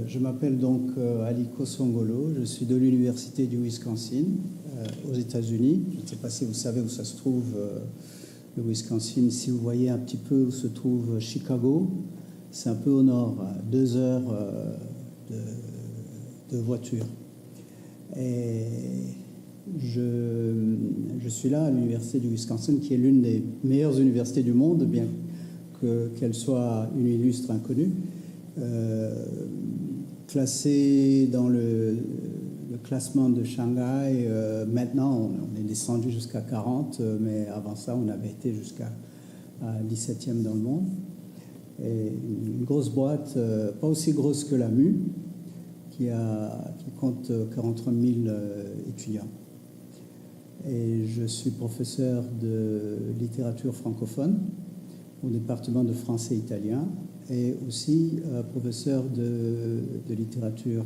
Je m'appelle donc Aliko Songolo, je suis de l'Université du Wisconsin aux États-Unis. Je ne sais pas si vous savez où ça se trouve, le Wisconsin. Si vous voyez un petit peu où se trouve Chicago, c'est un peu au nord, à 2 heures de voiture. Et je suis là à l'Université du Wisconsin, qui est l'une des meilleures universités du monde, bien qu'elle soit une illustre inconnue. Classé dans le classement de Shanghai. Maintenant, on est descendu jusqu'à 40, mais avant ça, on avait été jusqu'à 17e dans le monde. Et une grosse boîte, pas aussi grosse que la MU, qui compte 43 000 étudiants. Et je suis professeur de littérature francophone au département de français et italien, et aussi professeur de littérature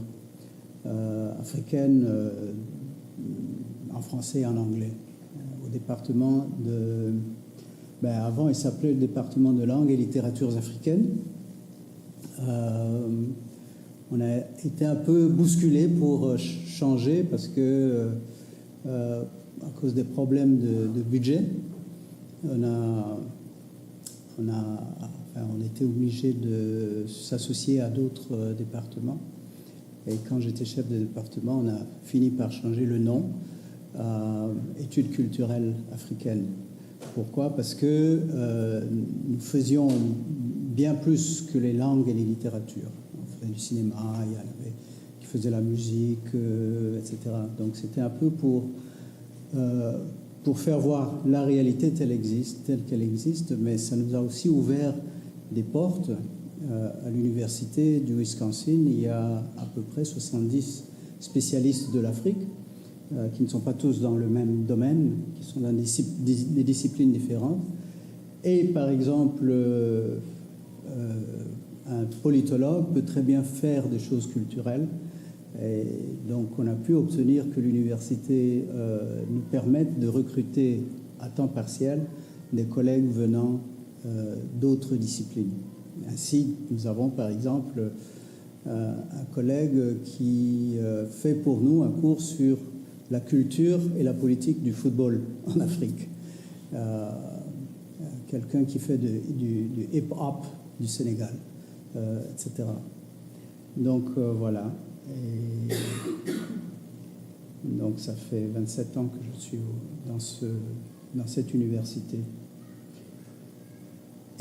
africaine en français et en anglais au département de... avant, il s'appelait le département de langue et littératures africaines. On a été un peu bousculé pour changer parce que, à cause des problèmes de budget, on était obligé de s'associer à d'autres départements. Et quand j'étais chef de département, on a fini par changer le nom à Études culturelles africaines. Pourquoi? Parce que nous faisions bien plus que les langues et les littératures. On faisait du cinéma, il y en avait qui faisaient la musique, etc. Donc c'était un peu pour faire voir la réalité telle qu'elle existe, mais ça nous a aussi ouvert des portes. À l'université du Wisconsin, il y a à peu près 70 spécialistes de l'Afrique, qui ne sont pas tous dans le même domaine, qui sont dans des disciplines différentes. Et par exemple, un politologue peut très bien faire des choses culturelles. Et donc on a pu obtenir que l'université nous permette de recruter à temps partiel des collègues venant d'autres disciplines. Ainsi, nous avons par exemple un collègue qui fait pour nous un cours sur la culture et la politique du football en Afrique. Quelqu'un qui fait du hip-hop du Sénégal, etc. Donc voilà. Et donc ça fait 27 ans que je suis dans cette université.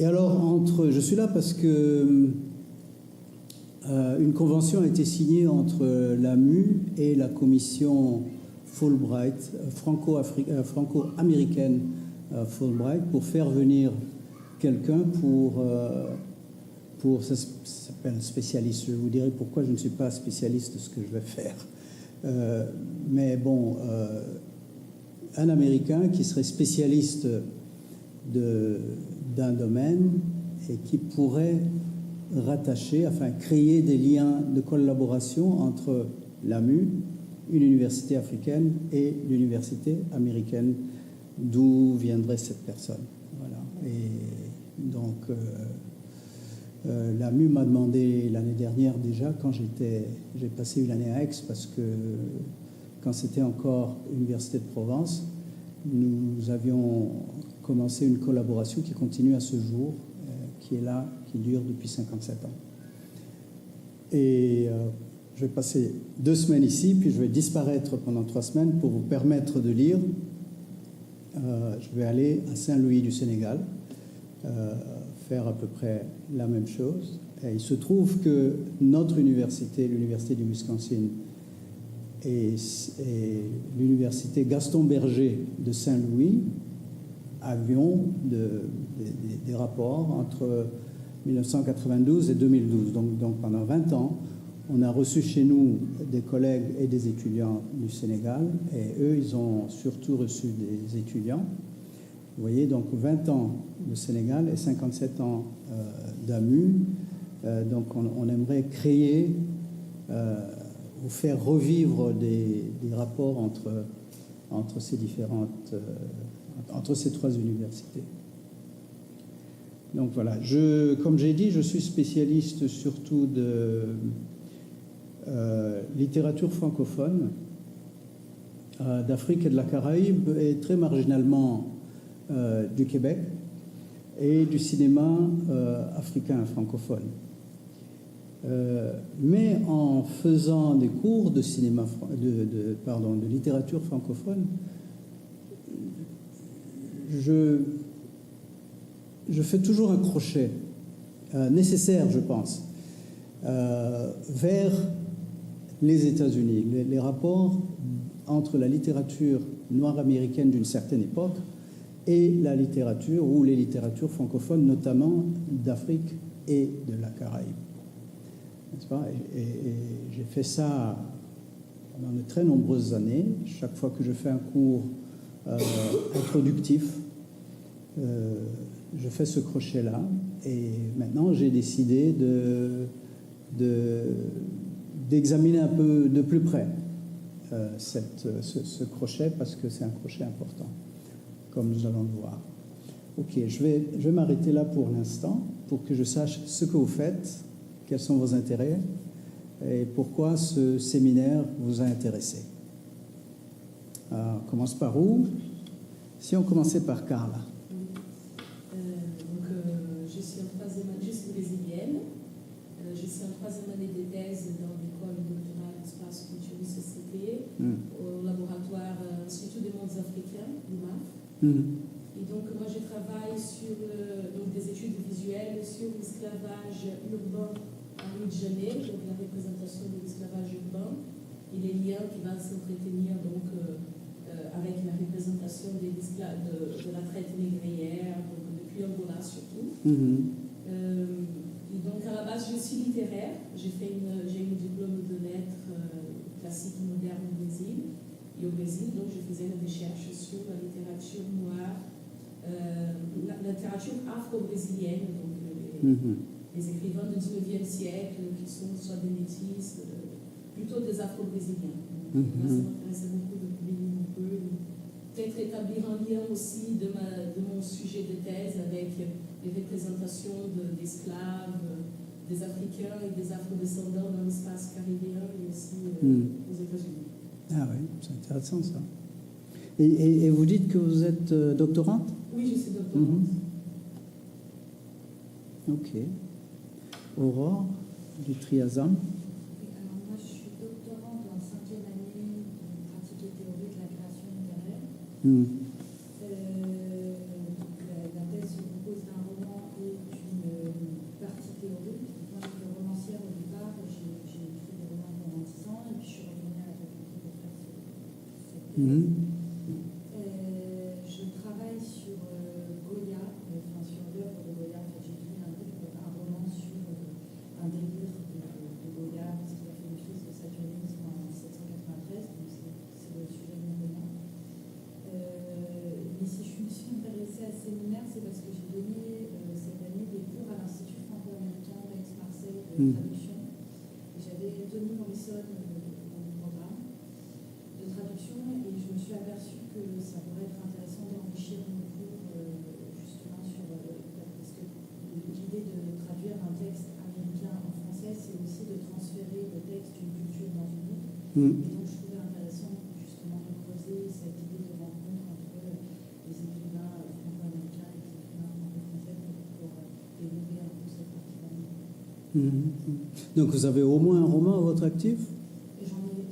Et alors, je suis là parce que une convention a été signée entre la MU et la commission Fulbright, franco-américaine Fulbright, pour faire venir quelqu'un ça s'appelle spécialiste. Je vous dirai pourquoi je ne suis pas spécialiste de ce que je vais faire. Mais bon, un Américain qui serait spécialiste d'un domaine et qui pourrait créer des liens de collaboration entre l'AMU, une université africaine, et l'université américaine d'où viendrait cette personne. Voilà. Et donc, l'AMU m'a demandé l'année dernière déjà, quand j'ai passé une année à Aix, parce que quand c'était encore Université de Provence, nous avions commencé une collaboration qui continue à ce jour, qui est là, qui dure depuis 57 ans. Et je vais passer 2 semaines ici, puis je vais disparaître pendant 3 semaines pour vous permettre de lire. Je vais aller à Saint-Louis du Sénégal, faire à peu près la même chose. Et il se trouve que notre université, l'Université du Wisconsin, et l'Université Gaston Berger de Saint-Louis avions des rapports entre 1992 et 2012. Donc pendant 20 ans, on a reçu chez nous des collègues et des étudiants du Sénégal, et eux, ils ont surtout reçu des étudiants. Vous voyez, donc 20 ans de Sénégal et 57 ans d'AMU. Donc on aimerait créer ou faire revivre des rapports entre ces différentes, entre ces 3 universités. Donc voilà, comme j'ai dit, je suis spécialiste surtout littérature francophone d'Afrique et de la Caraïbe et très marginalement du Québec et du cinéma africain francophone. Mais en faisant des cours de cinéma, de littérature francophone, je fais toujours un crochet nécessaire, je pense, vers les États-Unis, les rapports entre la littérature noire américaine d'une certaine époque et la littérature ou les littératures francophones, notamment d'Afrique et de la Caraïbe. N'est-ce pas? Et j'ai fait ça pendant de très nombreuses années. Chaque fois que je fais un cours introductif, je fais ce crochet-là. Et maintenant, j'ai décidé d'examiner un peu de plus près ce crochet, parce que c'est un crochet important, comme nous allons le voir. Ok, je vais m'arrêter là pour l'instant, pour que je sache ce que vous faites, quels sont vos intérêts et pourquoi ce séminaire vous a intéressé. Alors, on commence par où? Si on commençait par Carla. Je suis brésilienne. Je suis en troisième année de thèse dans l'école doctorale Espace Culture et Société au laboratoire Institut des mondes africains, l'UMAF. Et donc, moi, je travaille sur des études visuelles sur l'esclavage urbain à Rio de Janeiro, donc la représentation de l'esclavage urbain et les liens qui vont s'entretenir avec la représentation de la traite négrière, donc depuis Angola surtout. Et donc, à la base, je suis littéraire. J'ai eu un diplôme de lettres classiques modernes au Brésil. Et au Brésil, donc, je faisais une recherche sur la littérature noire, la littérature afro-brésilienne, donc les écrivains du 19e siècle qui sont soit des métis, plutôt des afro-brésiliens. Moi, ça m'intéressait beaucoup de publier un peu, peut-être établir un lien aussi de mon sujet de thèse avec les représentations d'esclaves, des Africains et des Afro-descendants dans l'espace caribéen et aussi aux États-Unis. Ah oui, c'est intéressant ça. Et vous dites que vous êtes doctorante? Oui, je suis doctorante. Ok. Aurore, du Triazam. Alors moi, je suis doctorante en 5e année de pratique et théorie de la création littéraire. La thèse se compose d'un roman et d'une partie théorique. Moi, je suis romancière au départ. J'ai écrit des romans pendant 10 ans et puis je suis revenue à la faculté pour faire cette thèse. Je travaille sur Goya, sur l'œuvre de Goya. En fait, j'ai écrit un roman sur un délire de Goya, parce qu'il a fait le fils de Saturnisme en 1793, donc c'est le sujet de mon roman. Mais si je me suis intéressée à ce séminaire, c'est parce que j'ai donné cette année des cours à l'Institut franco-américain d'Aix-Marseille de traduction. Et j'avais Tony Morrison dans le programme de traduction, et je me suis aperçue que ça pourrait être intéressant d'enrichir mon cours justement sur... parce que l'idée de traduire un texte américain en français, c'est aussi de transférer le texte d'une culture dans une autre. Et donc, je trouvais intéressant justement de creuser cette idée de rencontre entre les écrivains franco-américains et les écrivains franco-français pour développer un peu cette partie-là. Donc, vous avez au moins un roman à votre actif? J'en ai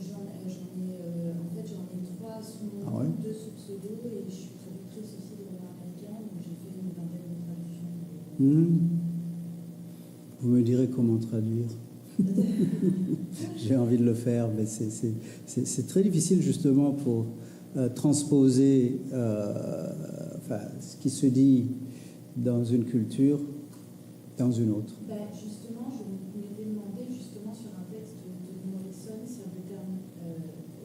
3 sous mon nom, 2 sous pseudo, et je suis traductrice aussi de romans américains, donc j'ai fait une vingtaine de traductions. Vous me direz comment traduire. J'ai envie de le faire, mais c'est très difficile justement pour transposer ce qui se dit dans une culture dans une autre. Justement, je m'étais demandé justement sur un texte de Morrison sur le terme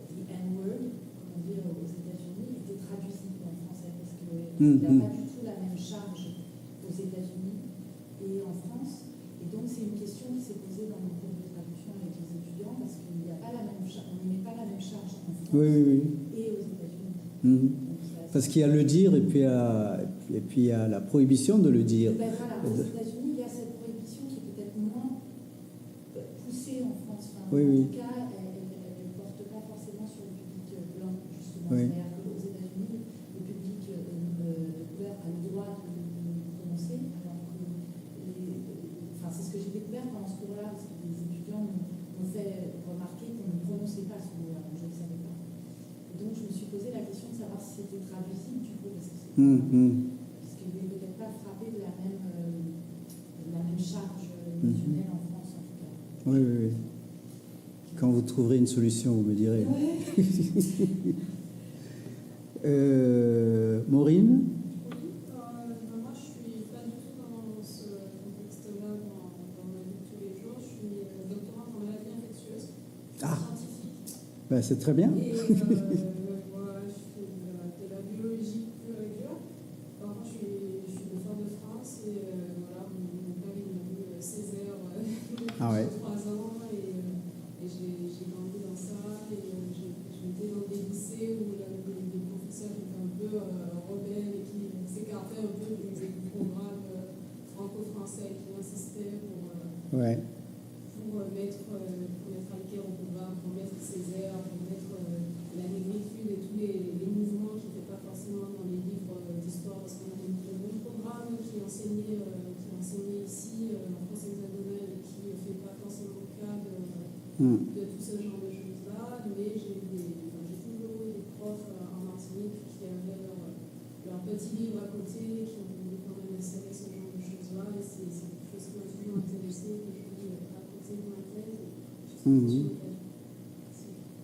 the N-word, comme on dit aux États-Unis, était traduisible en français parce qu'il n'a pas du tout la même charge aux États-Unis et en France. Et donc, c'est une question qui s'est posée dans mon cours de traduction avec les étudiants parce qu'il n'y a pas la même charge, on ne met pas la même charge en France et aux États-Unis. Parce qu'il y a le dire et puis il y a la prohibition de le dire. Aux États-Unis, il y a cette prohibition qui est peut-être moins poussée marché en France. Enfin, Oui, en oui. tout cas, elle ne porte pas forcément sur le public blanc, justement. Oui. C'est-à-dire qu'aux États-Unis, le public couvert a le droit de prononcer, alors que c'est ce que j'ai découvert pendant ce cours-là, parce que les étudiants m'ont fait remarquer qu'on ne prononçait pas ce mot-là, je ne le savais pas. Et donc, je me suis posé la question de savoir si c'était traduisible, du coup, parce que c'est parce qu'il n'est peut-être pas frappé de la même charge émotionnelle en France, en tout cas. Oui, oui, oui. Quand vous trouverez une solution, vous me direz. Ouais. Maureen? Moi, je suis pas du tout dans ce contexte-là dans ma vie de tous les jours. Je suis doctorante en maladie infectieuse, scientifique. Ben, c'est très bien. Et voilà, je fais de la biologie pure et dure. Par contre, je suis de Fort-de-France et voilà, mon père il a eu Césaire Ah ouais. 3 ans et j'ai grandi dans ça et j'étais dans des lycées où il y avait des professeurs qui étaient un peu rebelles et qui s'écartaient un peu des programmes franco-français et qui insistaient pour Ouais. mettre Alker au programme, pour mettre Césaire, pour mettre la négritude et tous les mouvements qui n'étaient pas forcément dans les livres d'histoire, parce qu'on avait de bons programmes qui enseignaient ici en France hexagonale et qui ne fait pas forcément cas de tout ce genre de choses-là, mais j'ai toujours eu des profs en Martinique qui avaient leur petit livre à côté, qui ont voulu quand même insérer ce genre de choses-là, et c'est quelque chose qui m'a toujours intéressé, que je lis à côté de ma thèse.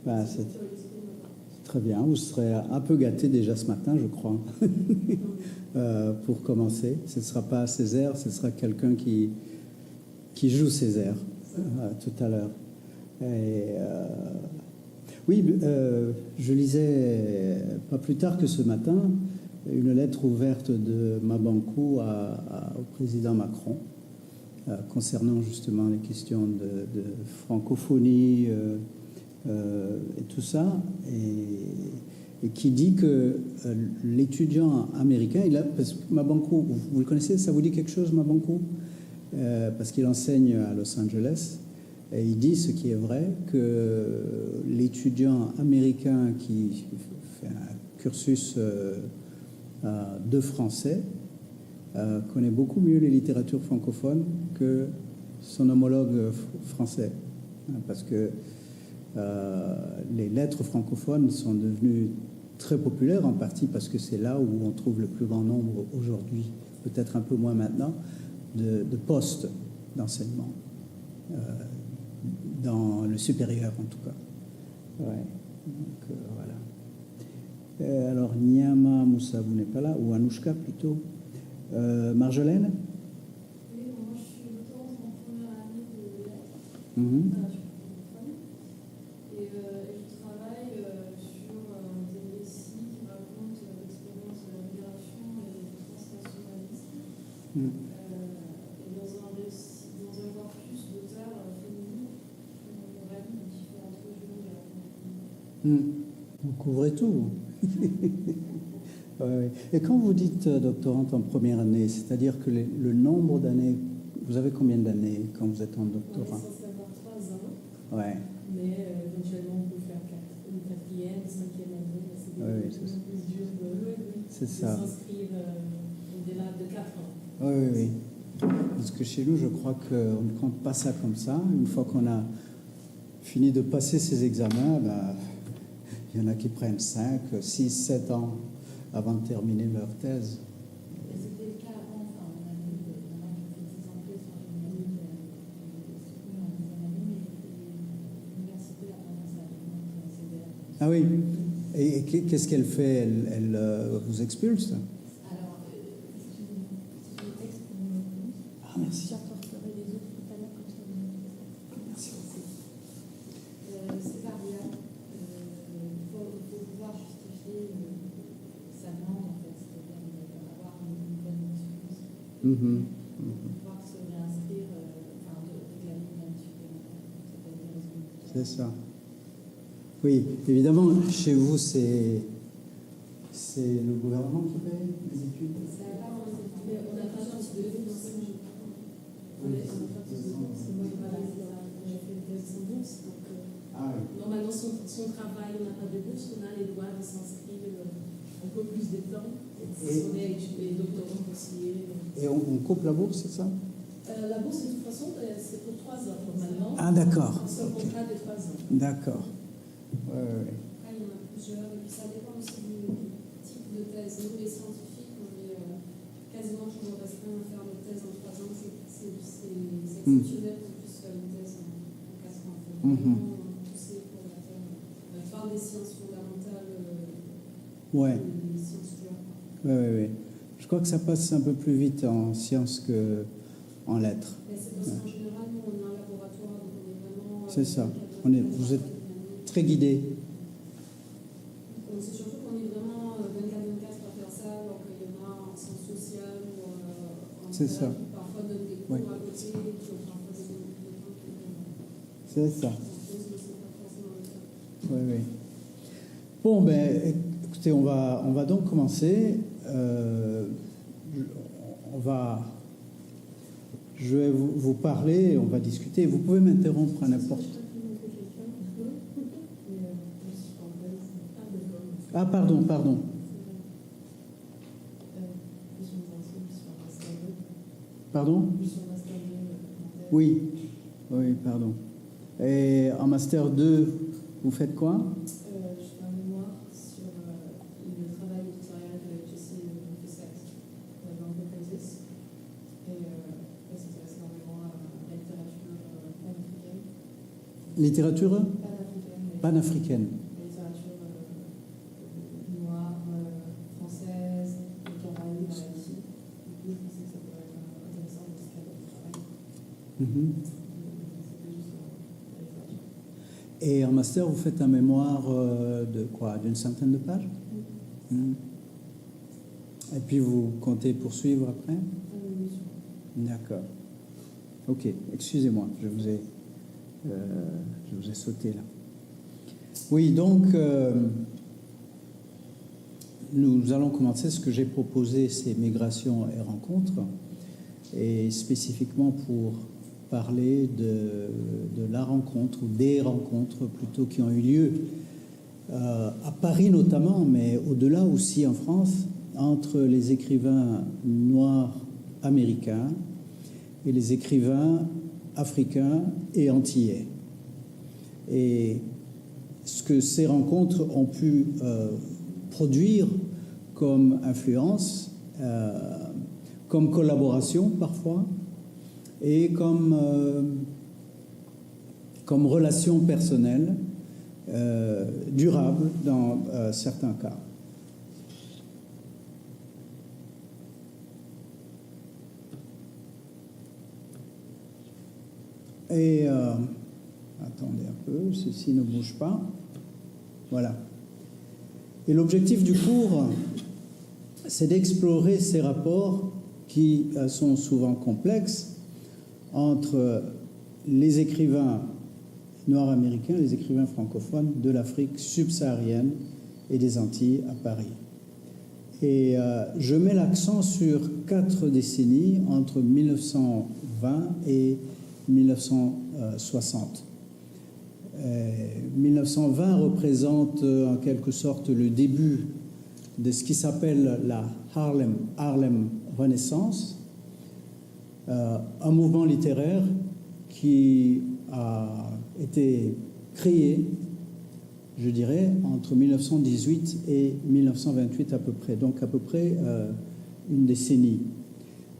Bah, c'est très bien. Vous serez un peu gâté déjà ce matin, je crois, pour commencer. Ce ne sera pas Césaire, ce sera quelqu'un qui joue Césaire tout à l'heure. Oui, je lisais pas plus tard que ce matin une lettre ouverte de Mabankou au président Macron concernant justement les questions de francophonie et tout ça, et qui dit que l'étudiant américain, parce que Mabankou, vous le connaissez, ça vous dit quelque chose, Mabankou? Parce qu'il enseigne à Los Angeles, et il dit, ce qui est vrai, que l'étudiant américain qui fait un cursus de français connaît beaucoup mieux les littératures francophones que son homologue français, parce que les lettres francophones sont devenues très populaires, en partie parce que c'est là où on trouve le plus grand nombre aujourd'hui, peut-être un peu moins maintenant, de postes d'enseignement, dans le supérieur en tout cas. Ouais. Donc, voilà. Alors, Niama Moussa, vous n'êtes pas là, ou Anouchka plutôt. Marjolaine? Oui, moi je suis doctorante en première année de lettres. Et je travaille sur des récits qui racontent l'expérience de la migration et du transnationalisme. Et dans un corpus d'auteurs féminines qui règnent de différentes régions de la francophonie. Vous couvrez tout. Ouais. Et quand vous dites doctorante en première année, c'est-à-dire que le nombre d'années, vous avez combien d'années quand vous êtes en doctorat? On est censé avoir 3 ans. Ouais. Mais éventuellement, on peut faire une 4e, 5e année. C'est plus dur de s'inscrire au-delà de 4 ans. Oui, oui. Parce que chez nous, je crois qu'on ne compte pas ça comme ça. Une fois qu'on a fini de passer ces examens, il y en a qui prennent 5, 6, 7 ans avant de terminer leur thèse. Et c'était le cas avant, on a eu maintenant qui fait 10 ans de thèse, j'imagine qu'elle est soutenue en 10e année, mais l'université a tendance à donner Césaire. Ah oui. Et qu'est-ce qu'elle fait? Elle vous expulse? Alors, si je texte pour me répondre. Ah, merci. J'apporterai les autres tout à l'heure comme ça. Merci beaucoup. C'est variable. Il faut pouvoir justifier sa demande, en fait, c'est-à-dire avoir une bonne excuse. Pouvoir se réinscrire, de réclamer une année supplémentaire. Ça peut être des raisons. C'est ça. Oui, évidemment, chez vous, c'est le gouvernement qui paye les études? On n'a pas chance de financer. On a pas de bourse. J'ai fait thèse sans bourse. Donc, normalement, son travail, on n'a pas de bourse, on a les droits de s'inscrire un peu plus de temps. Si on est doctorant boursier. Et on coupe la bourse, c'est ça? La bourse, de toute façon, c'est pour 3 ans normalement. Ah, d'accord. C'est un contrat de 3 ans. D'accord. Après, il y en a plusieurs, et puis ça dépend aussi du type de thèse. Nous, les scientifiques, on est quasiment toujours restreints à faire des thèses en 3 ans. C'est exceptionnel qu'on puisse faire une thèse en 4 ans. Il faut vraiment pousser pour la faire. On parle des sciences fondamentales, des sciences dures. Oui. Je crois que ça passe un peu plus vite en sciences qu'en lettres. Mais c'est parce qu'en général, nous, on a un laboratoire, donc on est vraiment... C'est ça. Vous êtes très guidés. C'est surtout qu'on est vraiment 24/24 à faire ça, alors qu'il y en a en sciences sociales ou en C'est ça. qui parfois donnent des cours à côté, qui ont parfois des cours qui C'est ça. c'est pas forcément le cas. Oui. Bon, écoutez, on va donc commencer. Je vais vous parler, on va discuter. Vous pouvez m'interrompre à n'importe. Ah, pardon. Pardon? Oui, pardon. Et en Master 2, vous faites quoi? Je fais un mémoire sur le travail éditorial de Jesse Fessette dans le Crisis. Et ça s'intéresse énormément à la littérature panafricaine. Littérature Panafricaine. panafricaine. La littérature noire, française, les Caraïbes, Haïti. Du coup, je pensais que ça pourrait être intéressant dans ce cadre de travail. C'était juste la littérature. Et en master, vous faites un mémoire de quoi? D'une centaine de pages? Et puis vous comptez poursuivre après? Oui, sûr. D'accord. Ok, excusez-moi, je vous ai sauté là. Oui, donc nous allons commencer. Ce que j'ai proposé, c'est migrations et rencontres, et spécifiquement pour parler de la rencontre, ou des rencontres plutôt, qui ont eu lieu à Paris notamment, mais au-delà aussi en France, entre les écrivains noirs américains et les écrivains africains et antillais. Et ce que ces rencontres ont pu produire comme influence, comme collaboration parfois, et comme relation personnelle durable dans certains cas. Et attendez un peu, ceci ne bouge pas. Voilà. Et l'objectif du cours, c'est d'explorer ces rapports qui sont souvent complexes entre les écrivains noirs américains, les écrivains francophones de l'Afrique subsaharienne et des Antilles à Paris. Et je mets l'accent sur 4 décennies entre 1920 et 1960. 1920 représente en quelque sorte le début de ce qui s'appelle la Harlem Renaissance, un mouvement littéraire qui a été créé, je dirais, entre 1918 et 1928 à peu près, donc à peu près une décennie.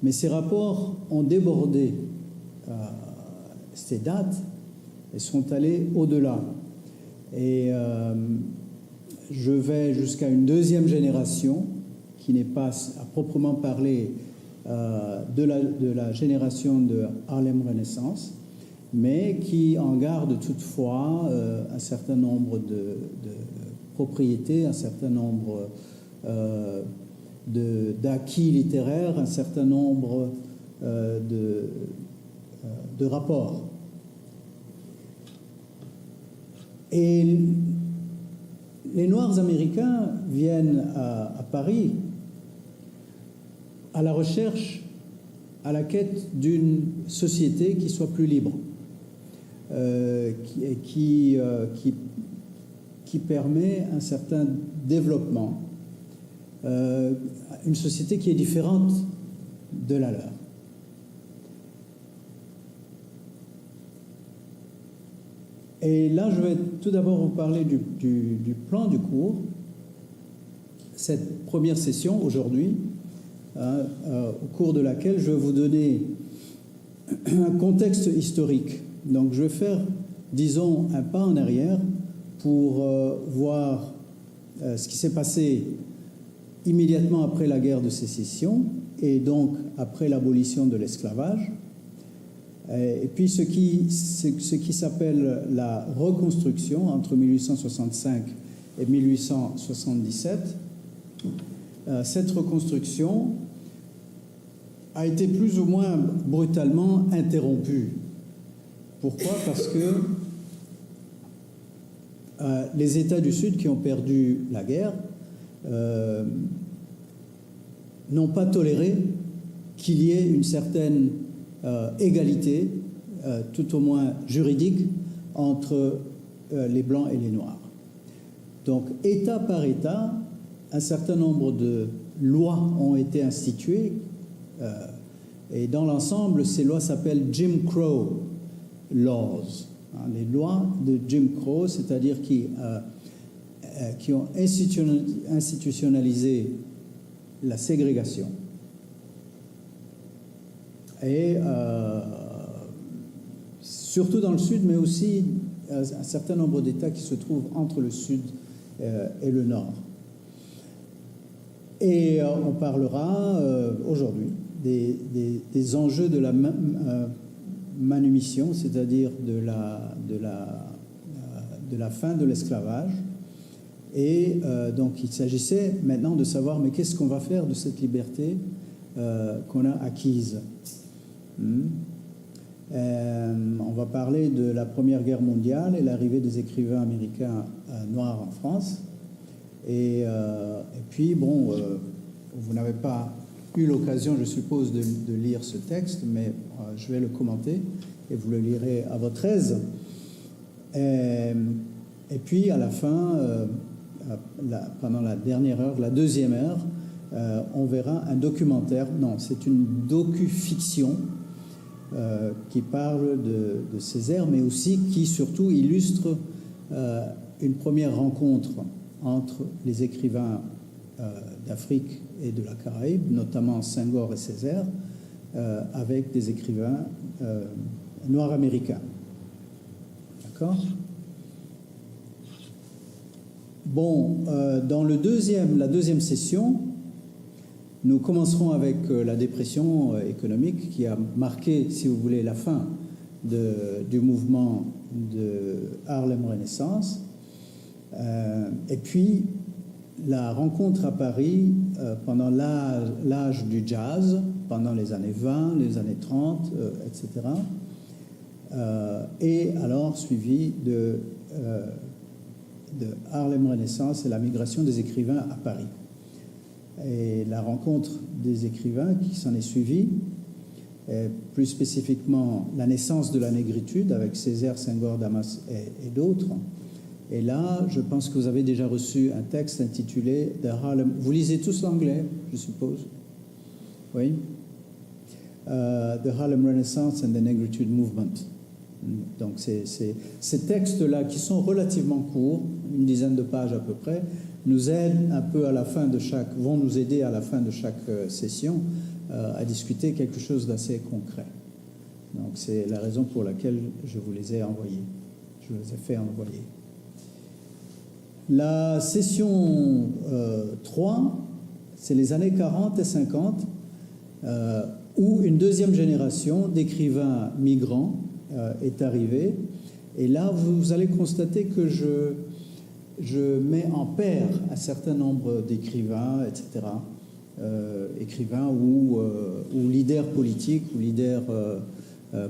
Mais ces rapports ont débordé ces dates et sont allés au-delà. Et je vais jusqu'à une deuxième génération qui n'est pas à proprement parler de la génération de Harlem Renaissance, mais qui en garde toutefois un certain nombre de propriétés, un certain nombre d'acquis littéraires, un certain nombre de rapports. Et les Noirs américains viennent à Paris à la recherche, à la quête d'une société qui soit plus libre, qui permet un certain développement, une société qui est différente de la leur. Et là, je vais tout d'abord vous parler du plan du cours. Cette première session aujourd'hui, au cours de laquelle je vais vous donner un contexte historique. Donc je vais faire, disons, un pas en arrière pour voir ce qui s'est passé immédiatement après la guerre de sécession et donc après l'abolition de l'esclavage. Et puis ce qui s'appelle la reconstruction entre 1865 et 1877. Cette reconstruction a été plus ou moins brutalement interrompue. Pourquoi ? Parce que les États du Sud qui ont perdu la guerre n'ont pas toléré qu'il y ait une certaine égalité, tout au moins juridique, entre les Blancs et les Noirs. Donc, État par État, un certain nombre de lois ont été instituées, et dans l'ensemble, ces lois s'appellent Jim Crow Laws, les lois de Jim Crow, c'est-à-dire qui ont institutionnalisé la ségrégation. Et surtout dans le Sud, mais aussi un certain nombre d'États qui se trouvent entre le Sud et le Nord. Et on parlera aujourd'hui des enjeux de la manumission, c'est-à-dire de la fin de l'esclavage. Et donc il s'agissait maintenant de savoir, mais qu'est-ce qu'on va faire de cette liberté qu'on a acquise ? On va parler de la Première Guerre mondiale et l'arrivée des écrivains américains noirs en France. Et puis, bon, vous n'avez pas eu l'occasion, je suppose, de lire ce texte, mais je vais le commenter et vous le lirez à votre aise. Et puis, à la fin, pendant la dernière heure, la deuxième heure, on verra un documentaire. Non, c'est une docu-fiction qui parle de Césaire, mais aussi qui surtout illustre une première rencontre entre les écrivains d'Afrique et de la Caraïbe, notamment Senghor et Césaire, avec des écrivains noirs américains. D'accord ? Bon, dans la deuxième session, nous commencerons avec la dépression économique qui a marqué, si vous voulez, la fin du mouvement de Harlem Renaissance. Et puis, la rencontre à Paris pendant l'âge du jazz, pendant les années 20, les années 30, etc. Et alors suivi de Harlem Renaissance et la migration des écrivains à Paris. Et la rencontre des écrivains qui s'en est suivie, plus spécifiquement la naissance de la négritude avec Césaire, Senghor, Damas et d'autres. Et là, je pense que vous avez déjà reçu un texte intitulé The Harlem. Vous lisez tous l'anglais, je suppose? Oui. The Harlem Renaissance and the Negritude Movement. Donc, ces textes-là, qui sont relativement courts, une dizaine de pages à peu près, nous aident un peu vont nous aider à la fin de chaque session à discuter quelque chose d'assez concret. Donc, c'est la raison pour laquelle je vous les ai envoyés. Je vous les ai fait envoyer. La session 3, c'est les années 40 et 50, où une deuxième génération d'écrivains migrants est arrivée. Et là, vous allez constater que je mets en paire un certain nombre d'écrivains, etc., écrivains ou leaders politiques, ou leaders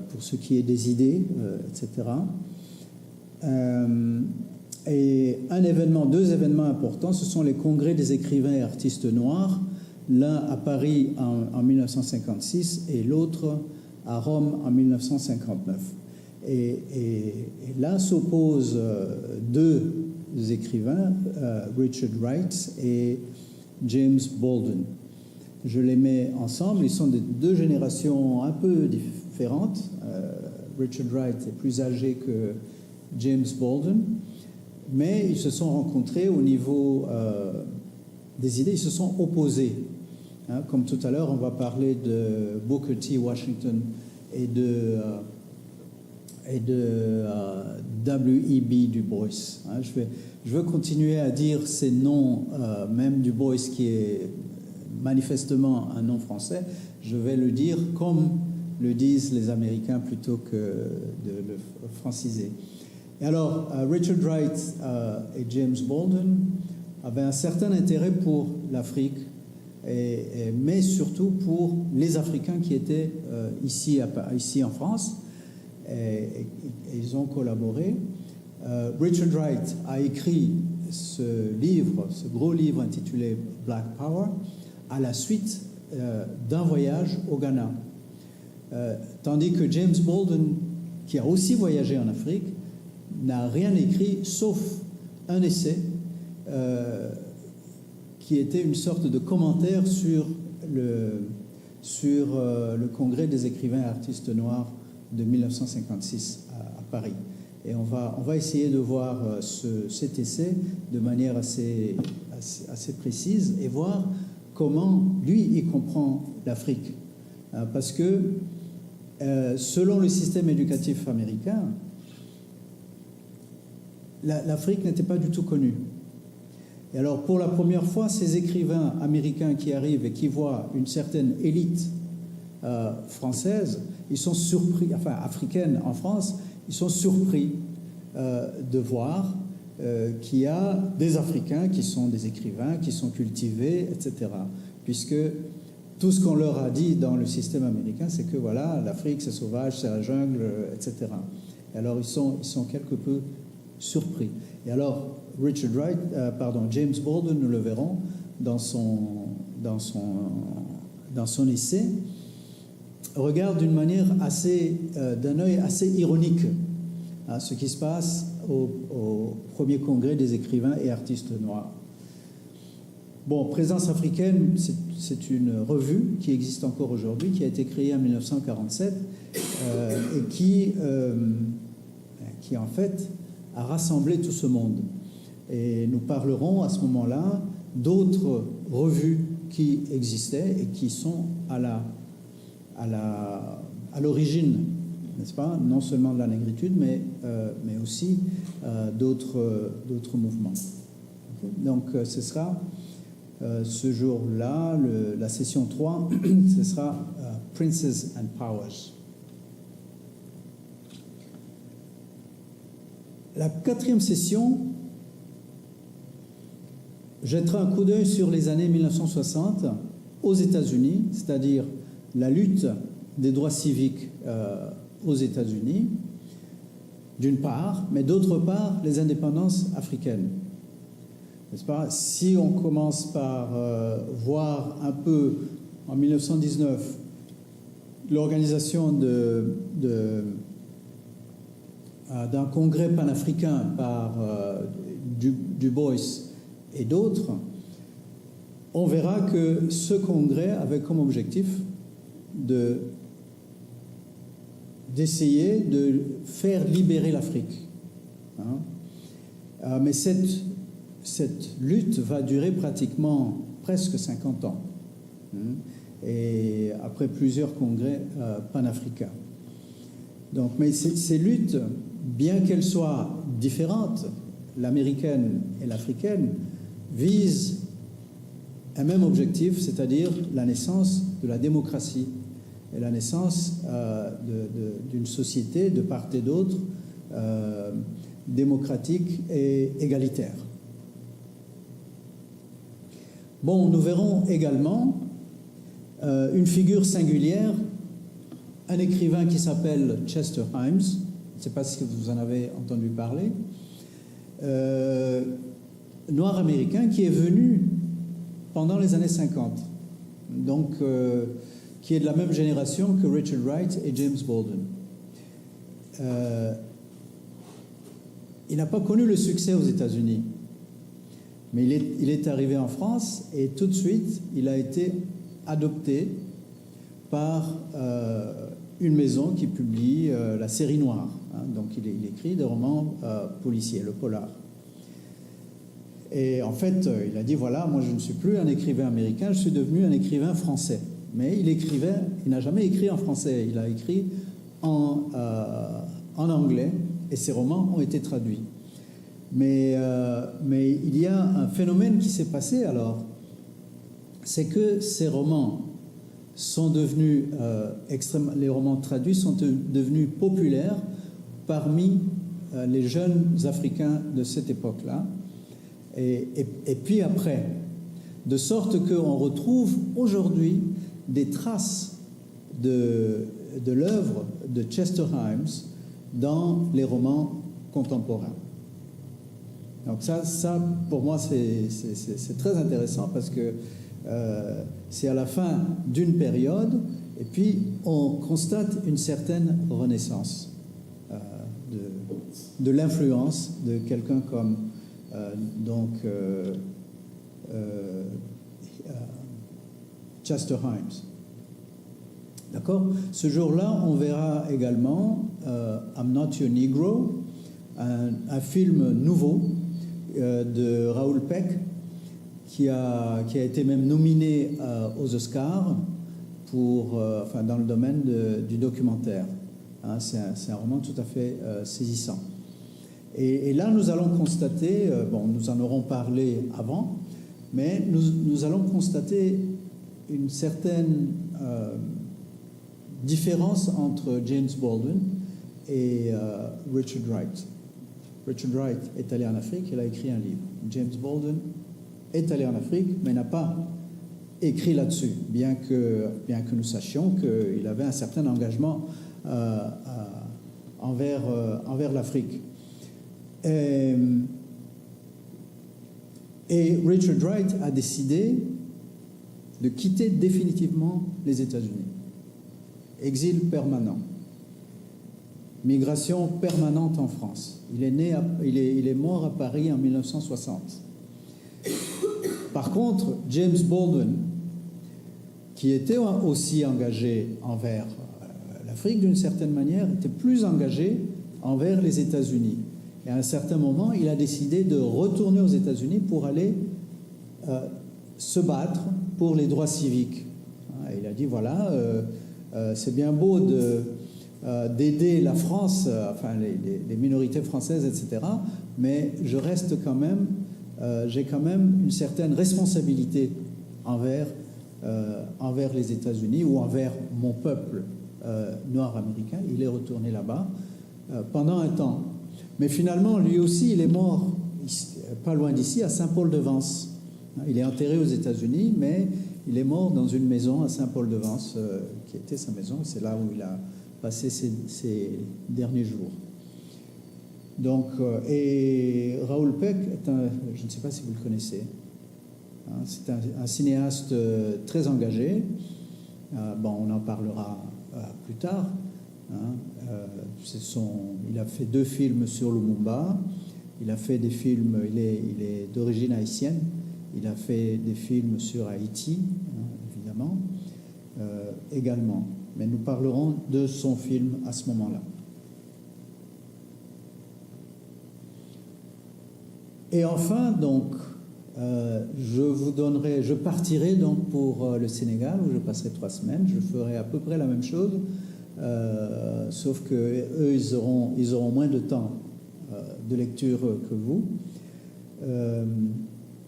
pour ce qui est des idées, etc. Et deux événements importants, ce sont les congrès des écrivains et artistes noirs, l'un à Paris en 1956 et l'autre à Rome en 1959. Et là s'opposent deux écrivains, Richard Wright et James Baldwin. Je les mets ensemble, ils sont de deux générations un peu différentes. Richard Wright est plus âgé que James Baldwin, mais ils se sont rencontrés au niveau des idées, ils se sont opposés. Hein, comme tout à l'heure, on va parler de Booker T. Washington et de W.E.B. Du Bois. Hein, je veux continuer à dire ces noms, même Du Bois qui est manifestement un nom français, je vais le dire comme le disent les Américains plutôt que de le franciser. Et alors, Richard Wright et James Baldwin avaient un certain intérêt pour l'Afrique, mais surtout pour les Africains qui étaient ici en France. Et ils ont collaboré. Richard Wright a écrit ce gros livre intitulé Black Power, à la suite d'un voyage au Ghana. Tandis que James Baldwin, qui a aussi voyagé en Afrique, n'a rien écrit sauf un essai qui était une sorte de commentaire sur le Congrès des écrivains et artistes noirs de 1956 à Paris. Et on va essayer de voir cet essai de manière assez précise et voir comment lui il comprend l'Afrique. Parce que selon le système éducatif américain, l'Afrique n'était pas du tout connue. Et alors pour la première fois, ces écrivains américains qui arrivent et qui voient une certaine élite française, ils sont surpris, enfin africaine en France, ils sont surpris de voir qu'il y a des Africains qui sont des écrivains, qui sont cultivés, etc. Puisque tout ce qu'on leur a dit dans le système américain, c'est que voilà, l'Afrique c'est sauvage, c'est la jungle, etc. Et alors ils sont quelque peu surpris. Et alors James Baldwin, nous le verrons dans son essai, regarde d'une manière d'un œil assez ironique ce qui se passe au premier congrès des écrivains et artistes noirs. Bon, Présence africaine, c'est une revue qui existe encore aujourd'hui, qui a été créée en 1947 et qui en fait a rassemblé tout ce monde. Et nous parlerons à ce moment-là d'autres revues qui existaient et qui sont à l'origine, n'est-ce pas, non seulement de la négritude, mais aussi d'autres mouvements. Okay. Donc ce sera ce jour-là, la session 3, ce sera Princes and Powers. La 4e session jettera un coup d'œil sur les années 1960 aux États-Unis, c'est-à-dire la lutte des droits civiques aux États-Unis, d'une part, mais d'autre part, les indépendances africaines. N'est-ce pas? Si on commence par voir un peu, en 1919, l'organisation d'un congrès panafricain par Du Bois et d'autres, on verra que ce congrès avait comme objectif d'essayer de faire libérer l'Afrique. Hein? Mais cette lutte va durer pratiquement presque 50 ans. Et après plusieurs congrès panafricains. Donc, mais ces luttes, bien qu'elles soient différentes, l'américaine et l'africaine, visent un même objectif, c'est-à-dire la naissance de la démocratie et la naissance d'une société de part et d'autre démocratique et égalitaire. Bon, nous verrons également une figure singulière, un écrivain qui s'appelle Chester Himes, je ne sais pas si vous en avez entendu parler, noir américain qui est venu pendant les années 50, donc qui est de la même génération que Richard Wright et James Baldwin. il n'a pas connu le succès aux États-Unis. Mais il est arrivé en France et tout de suite, il a été adopté par une maison qui publie la série noire. Hein, donc il écrit des romans policiers, le polar. Et en fait, il a dit, voilà, moi je ne suis plus un écrivain américain, je suis devenu un écrivain français. Mais il n'a jamais écrit en français, il a écrit en anglais et ses romans ont été traduits. Mais il y a un phénomène qui s'est passé alors, c'est que ces romans sont devenus les romans traduits sont devenus populaires parmi les jeunes Africains de cette époque-là, et puis après, de sorte qu'on retrouve aujourd'hui des traces de l'œuvre de Chester Himes dans les romans contemporains. Donc ça pour moi, c'est très intéressant parce que c'est à la fin d'une période et puis on constate une certaine renaissance de l'influence de quelqu'un comme Chester Himes. D'accord ? Ce jour-là, on verra également I'm Not Your Negro, un film nouveau de Raoul Peck qui a été même nominé aux Oscars dans le domaine du documentaire. Hein, c'est un roman tout à fait saisissant. Et là, nous allons constater, nous en aurons parlé avant, mais nous allons constater une certaine différence entre James Baldwin et Richard Wright. Richard Wright est allé en Afrique, il a écrit un livre. James Baldwin est allé en Afrique, mais n'a pas écrit là-dessus, bien que nous sachions qu'il avait un certain engagement envers l'Afrique. Et Richard Wright a décidé de quitter définitivement les États-Unis. Exil permanent. Migration permanente en France. Il est mort à Paris en 1960. Par contre, James Baldwin, qui était aussi engagé envers l'Afrique d'une certaine manière, était plus engagé envers les États-Unis. Et à un certain moment, il a décidé de retourner aux États-Unis pour aller se battre pour les droits civiques. Il a dit, voilà, c'est bien beau d'aider la France, les minorités françaises, etc., mais je reste quand même, j'ai quand même une certaine responsabilité envers les États-Unis ou envers mon peuple noir américain. Il est retourné là-bas pendant un temps. Mais finalement, lui aussi, il est mort pas loin d'ici, à Saint-Paul-de-Vence. Il est enterré aux États-Unis, mais il est mort dans une maison à Saint-Paul-de-Vence, qui était sa maison. C'est là où il a passé ses derniers jours. Donc, et Raoul Peck je ne sais pas si vous le connaissez, hein, c'est un cinéaste très engagé. On en parlera plus tard. Hein, il a fait 2 films sur Lumumba. Il a fait des films. Il est d'origine haïtienne. Il a fait des films sur Haïti, hein, évidemment, également. Mais nous parlerons de son film à ce moment-là. Et enfin, donc, je partirai donc pour le Sénégal, où je passerai 3 semaines. Je ferai à peu près la même chose, sauf que eux, ils auront moins de temps de lecture que vous.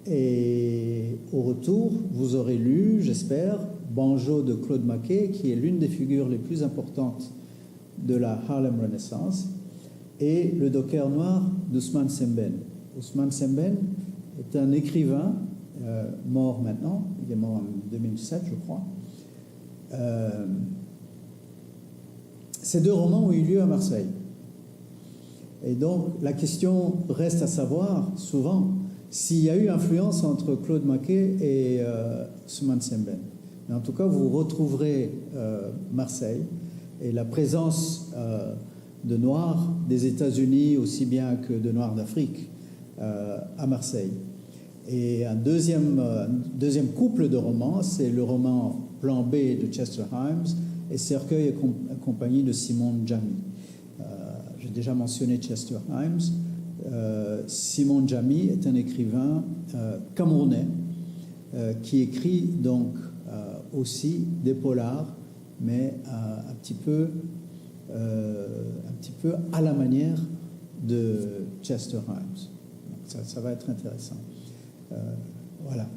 Et au retour, vous aurez lu, j'espère, Banjo de Claude Maquet, qui est l'une des figures les plus importantes de la Harlem Renaissance, et Le Docker noir d'Ousmane Sembène. Ousmane Sembène est un écrivain mort maintenant, il est mort en 2007, je crois. Ces 2 romans ont eu lieu à Marseille. Et donc, la question reste à savoir, souvent, s'il y a eu influence entre Claude Maquet et Ousmane Sembène. Mais en tout cas, vous retrouverez Marseille et la présence de Noirs des États-Unis aussi bien que de Noirs d'Afrique à Marseille. Et un deuxième couple de romans, c'est le roman Plan B de Chester Himes et Cercueil et compagnie de Simon Jamy. J'ai déjà mentionné Chester Himes. Simon Jamy est un écrivain camerounais qui écrit donc aussi des polars, mais un petit peu à la manière de Chester Himes. Donc ça va être intéressant. Voilà.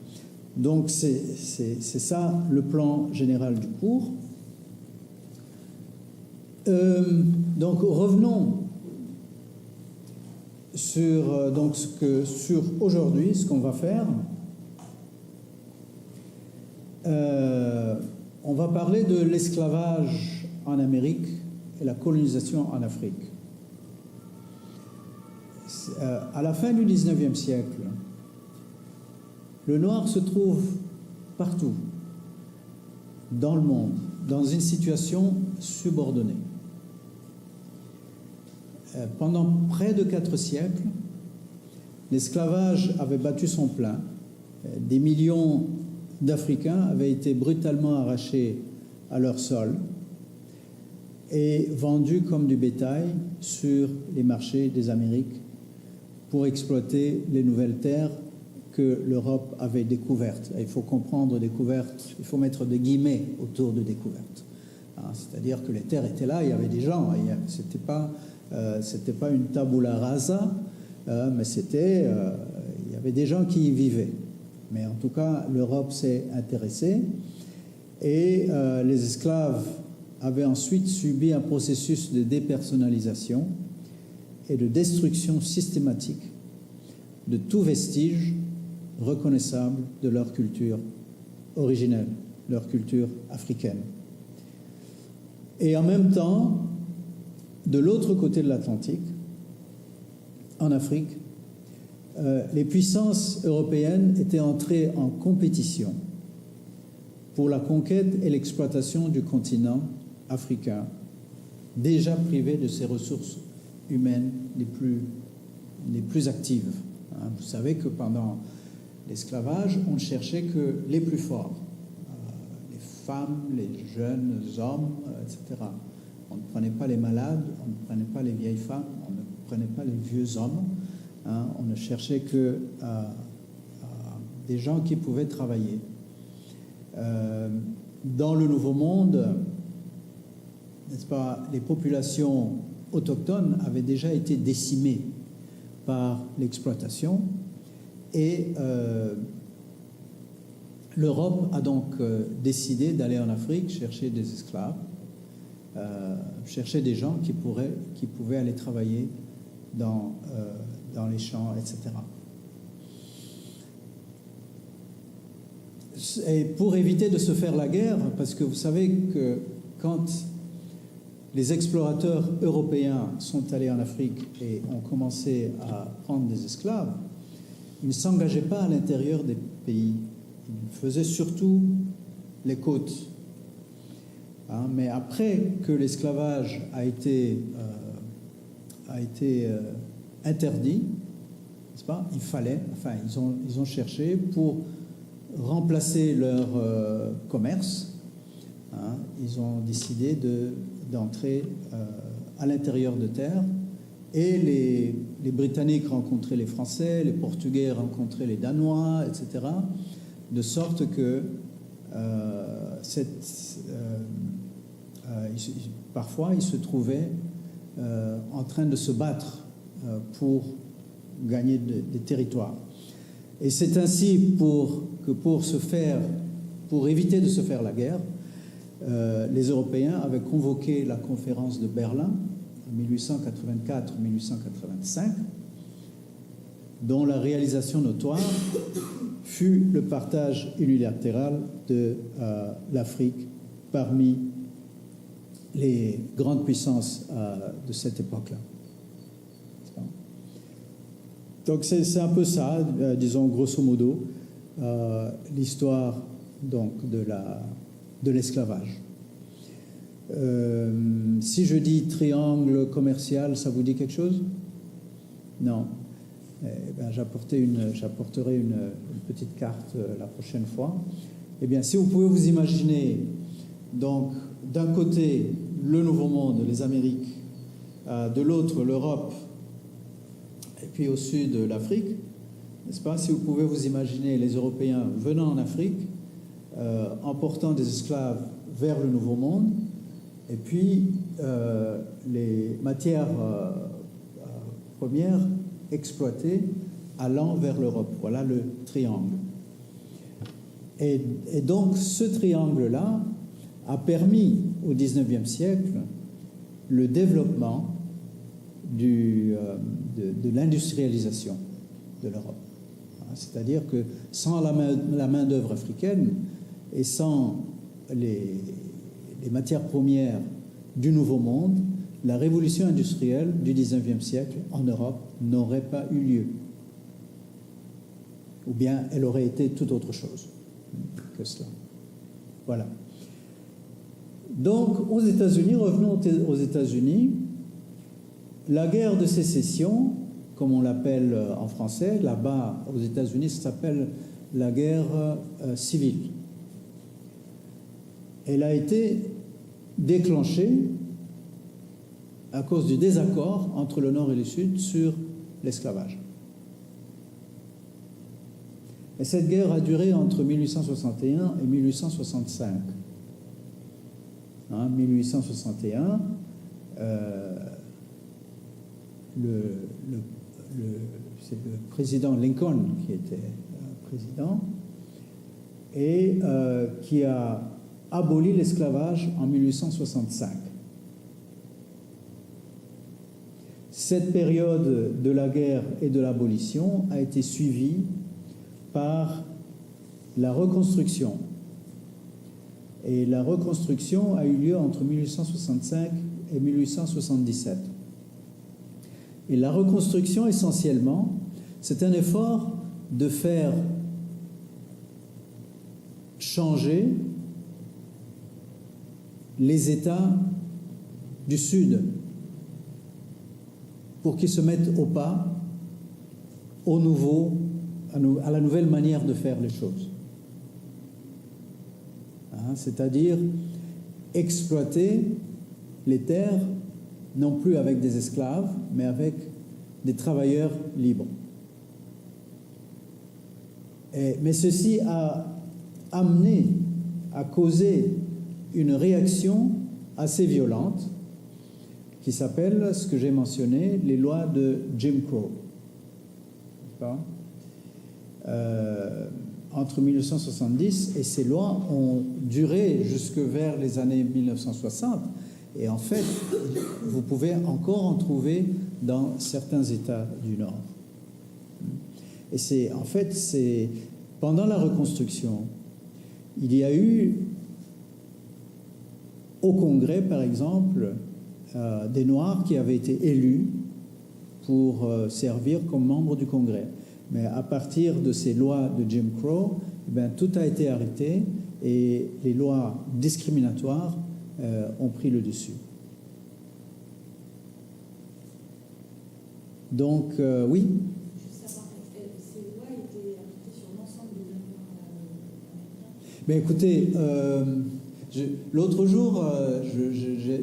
Donc c'est ça le plan général du cours. Donc revenons sur aujourd'hui, ce qu'on va faire. On va parler de l'esclavage en Amérique et la colonisation en Afrique. À la fin du XIXe siècle, le noir se trouve partout dans le monde, dans une situation subordonnée. Pendant près de 4 siècles, l'esclavage avait battu son plein. Des millions d'Africains avaient été brutalement arrachés à leur sol et vendus comme du bétail sur les marchés des Amériques pour exploiter les nouvelles terres que l'Europe avait découvertes. Et il faut comprendre découverte, il faut mettre des guillemets autour de découverte. C'est-à-dire que les terres étaient là, il y avait des gens, c'était pas une tabula rasa, mais il y avait des gens qui y vivaient. Mais en tout cas, l'Europe s'est intéressée et les esclaves avaient ensuite subi un processus de dépersonnalisation et de destruction systématique de tout vestige reconnaissable de leur culture originelle, leur culture africaine. Et en même temps, de l'autre côté de l'Atlantique, en Afrique, les puissances européennes étaient entrées en compétition pour la conquête et l'exploitation du continent africain, déjà privé de ses ressources humaines les plus actives. Vous savez que pendant l'esclavage, on ne cherchait que les plus forts, les femmes, les jeunes hommes, etc. On ne prenait pas les malades, on ne prenait pas les vieilles femmes, on ne prenait pas les vieux hommes. On ne cherchait que des gens qui pouvaient travailler. Dans le Nouveau Monde, n'est-ce pas, les populations autochtones avaient déjà été décimées par l'exploitation et l'Europe a donc décidé d'aller en Afrique chercher des esclaves, chercher des gens qui pouvaient aller travailler dans les champs, etc. Et pour éviter de se faire la guerre, parce que vous savez que quand les explorateurs européens sont allés en Afrique et ont commencé à prendre des esclaves, ils ne s'engageaient pas à l'intérieur des pays. Ils faisaient surtout les côtes. Mais après que l'esclavage a été interdit, n'est-ce pas, ils ont cherché pour remplacer leur commerce. Ils ont décidé d'entrer à l'intérieur de terre et les Britanniques rencontraient les Français, les Portugais rencontraient les Danois, etc. De sorte que parfois ils se trouvaient en train de se battre pour gagner des territoires. Et c'est ainsi pour éviter de se faire la guerre, les Européens avaient convoqué la conférence de Berlin en 1884-1885, dont la réalisation notoire fut le partage unilatéral de l'Afrique parmi les grandes puissances de cette époque-là. Donc c'est un peu ça, disons grosso modo, l'histoire donc de l'esclavage. Si je dis triangle commercial, ça vous dit quelque chose? Non. J'apporterai une petite carte la prochaine fois. Eh bien, si vous pouvez vous imaginer, donc, d'un côté, le Nouveau Monde, les Amériques, de l'autre, l'Europe, et puis au sud, l'Afrique, n'est-ce pas? Si vous pouvez vous imaginer les Européens venant en Afrique, emportant des esclaves vers le Nouveau Monde, et puis les matières premières exploitées allant vers l'Europe. Voilà le triangle. Et donc ce triangle-là a permis au XIXe siècle le développement de l'industrialisation de l'Europe. C'est-à-dire que sans la main-d'œuvre africaine et sans les matières premières du Nouveau Monde, la révolution industrielle du XIXe siècle en Europe n'aurait pas eu lieu. Ou bien elle aurait été tout autre chose que cela. Voilà. Donc, aux États-Unis, revenons aux États-Unis, la guerre de sécession, comme on l'appelle en français, là-bas aux États-Unis, ça s'appelle la guerre civile. Elle a été déclenchée à cause du désaccord entre le Nord et le Sud sur l'esclavage. Et cette guerre a duré entre 1861 et 1865. 1861, c'est le président Lincoln qui était président et qui a aboli l'esclavage en 1865. Cette période de la guerre et de l'abolition a été suivie par la reconstruction. Et la reconstruction a eu lieu entre 1865 et 1877. Et la reconstruction, essentiellement, c'est un effort de faire changer les États du Sud pour qu'ils se mettent au pas à la nouvelle manière de faire les choses. C'est-à-dire exploiter les terres non plus avec des esclaves, mais avec des travailleurs libres. Mais ceci a causé une réaction assez violente qui s'appelle, ce que j'ai mentionné, les lois de Jim Crow. Entre 1970, et ces lois ont duré jusque vers les années 1960. Et en fait, vous pouvez encore en trouver dans certains États du Nord. Et c'est pendant la reconstruction, il y a eu au Congrès, par exemple, des Noirs qui avaient été élus pour servir comme membres du Congrès. Mais à partir de ces lois de Jim Crow, tout a été arrêté et les lois discriminatoires ont pris le dessus. Donc, oui. Juste savoir, ces lois étaient appliquées sur l'ensemble des Noirs américains? Mais écoutez, l'autre jour,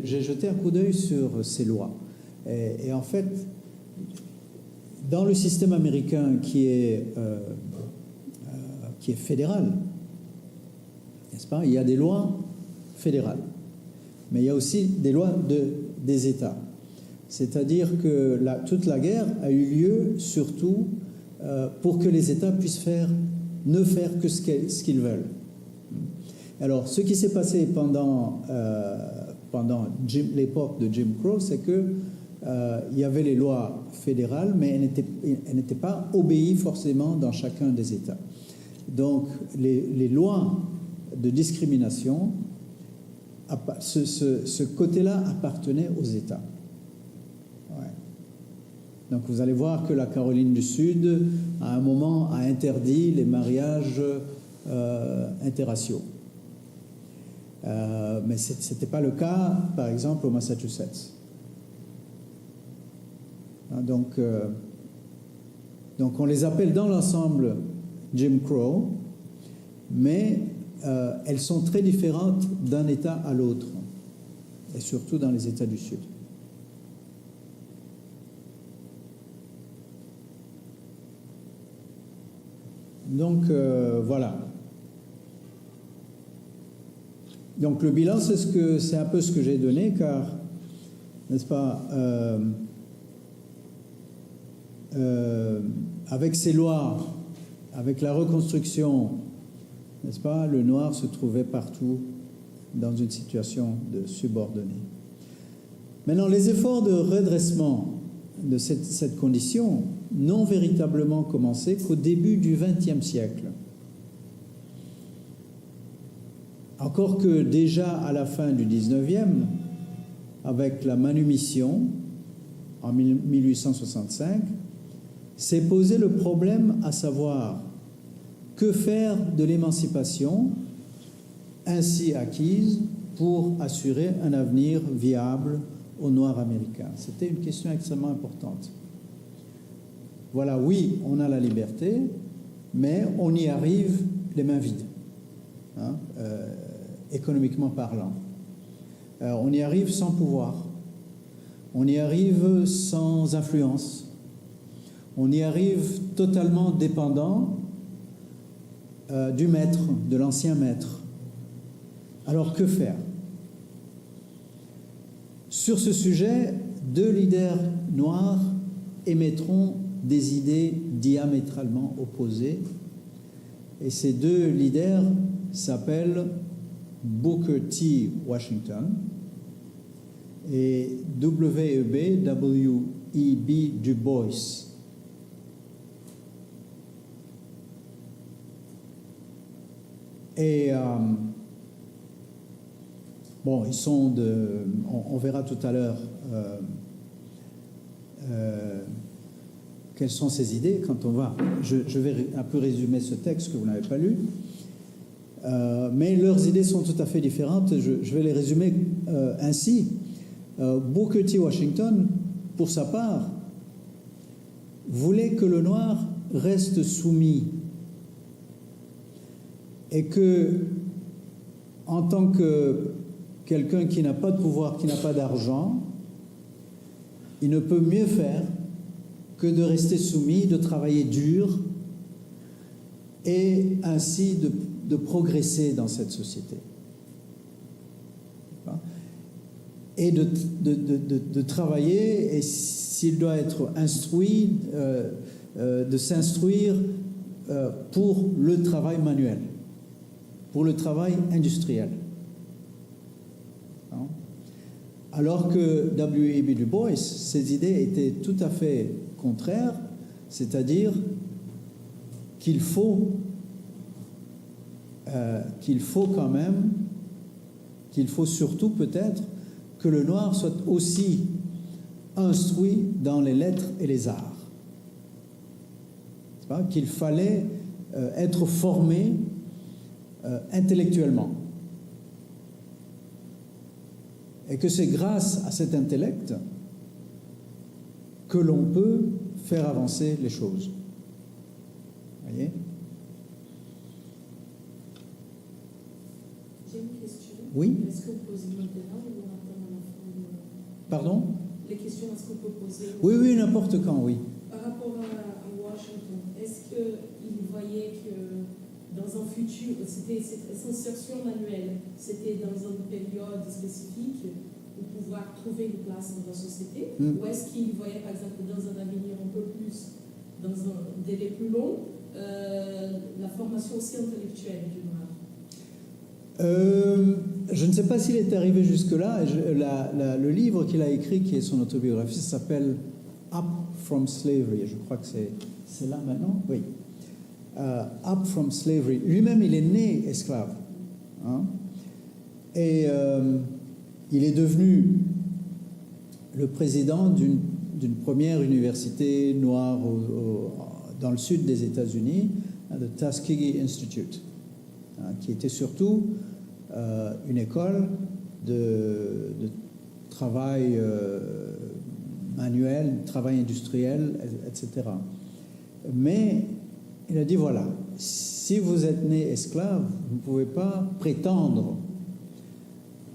j'ai jeté un coup d'œil sur ces lois. Et en fait, dans le système américain qui est fédéral, n'est-ce pas? Il y a des lois fédérales, mais il y a aussi des lois des États. C'est-à-dire que toute la guerre a eu lieu surtout pour que les États puissent ne faire que ce qu'ils veulent. Alors, ce qui s'est passé pendant l'époque de Jim Crow, c'est que il y avait les lois fédérales, mais elles n'étaient pas obéies forcément dans chacun des États. Donc, les lois de discrimination, ce côté-là appartenait aux États. Ouais. Donc, vous allez voir que la Caroline du Sud, à un moment, a interdit les mariages interraciaux. Mais ce n'était pas le cas, par exemple, au Massachusetts. Donc on les appelle dans l'ensemble Jim Crow, mais elles sont très différentes d'un État à l'autre, et surtout dans les États du Sud. Donc voilà. Donc le bilan, c'est un peu ce que j'ai donné, car, n'est-ce pas, avec ces lois, avec la reconstruction, n'est-ce pas, le noir se trouvait partout dans une situation de subordonné. Maintenant, les efforts de redressement de cette condition n'ont véritablement commencé qu'au début du XXe siècle. Encore que déjà à la fin du XIXe, avec la manumission, en 1865, s'est posé le problème à savoir que faire de l'émancipation ainsi acquise pour assurer un avenir viable aux Noirs américains. C'était une question extrêmement importante. Voilà, oui, on a la liberté, mais on y arrive les mains vides, hein, économiquement parlant. On y arrive sans pouvoir, on y arrive sans influence, on y arrive totalement dépendant du maître, de l'ancien maître. Alors que faire? Sur ce sujet, deux leaders noirs émettront des idées diamétralement opposées, et ces deux leaders s'appellent Booker T. Washington et W.E.B. Du Bois. Et bon, ils sont on verra tout à l'heure quelles sont ces idées quand on va. Je vais un peu résumer ce texte que vous n'avez pas lu. Mais leurs idées sont tout à fait différentes. Je vais les résumer ainsi. Booker T. Washington, pour sa part, voulait que le noir reste soumis et que, en tant que quelqu'un qui n'a pas de pouvoir, qui n'a pas d'argent, il ne peut mieux faire que de rester soumis, de travailler dur et ainsi de progresser dans cette société. Et de travailler, et s'il doit être instruit, de s'instruire pour le travail manuel, pour le travail industriel. Alors que W.E.B. Du Bois, ses idées étaient tout à fait contraires, c'est-à-dire qu'il faut surtout peut-être que le noir soit aussi instruit dans les lettres et les arts. Qu'il fallait être formé intellectuellement. Et que c'est grâce à cet intellect que l'on peut faire avancer les choses. Vous voyez? J'ai une question. Oui. Est-ce que vous posez maintenant ou on attend à la fin? Pardon? Les questions, est-ce qu'on peut poser? Oui, n'importe quand, oui. Par rapport à Washington, est-ce qu'il voyait que dans un futur, cette insertion manuelle, c'était dans une période spécifique pour pouvoir trouver une place dans la société, ou est-ce qu'il voyait, par exemple, dans un avenir un peu plus, dans un délai plus long, la formation aussi intellectuelle du noir? Je ne sais pas s'il est arrivé jusque-là. Le livre qu'il a écrit, qui est son autobiographie, s'appelle Up from Slavery. Je crois que c'est là maintenant. Oui. Up from Slavery. Lui-même, il est né esclave. Hein? Et il est devenu le président d'une première université noire dans le sud des États-Unis, le Tuskegee Institute, hein, qui était surtout une école de travail manuel, travail industriel, etc. Mais il a dit, voilà, si vous êtes né esclave, vous ne pouvez pas prétendre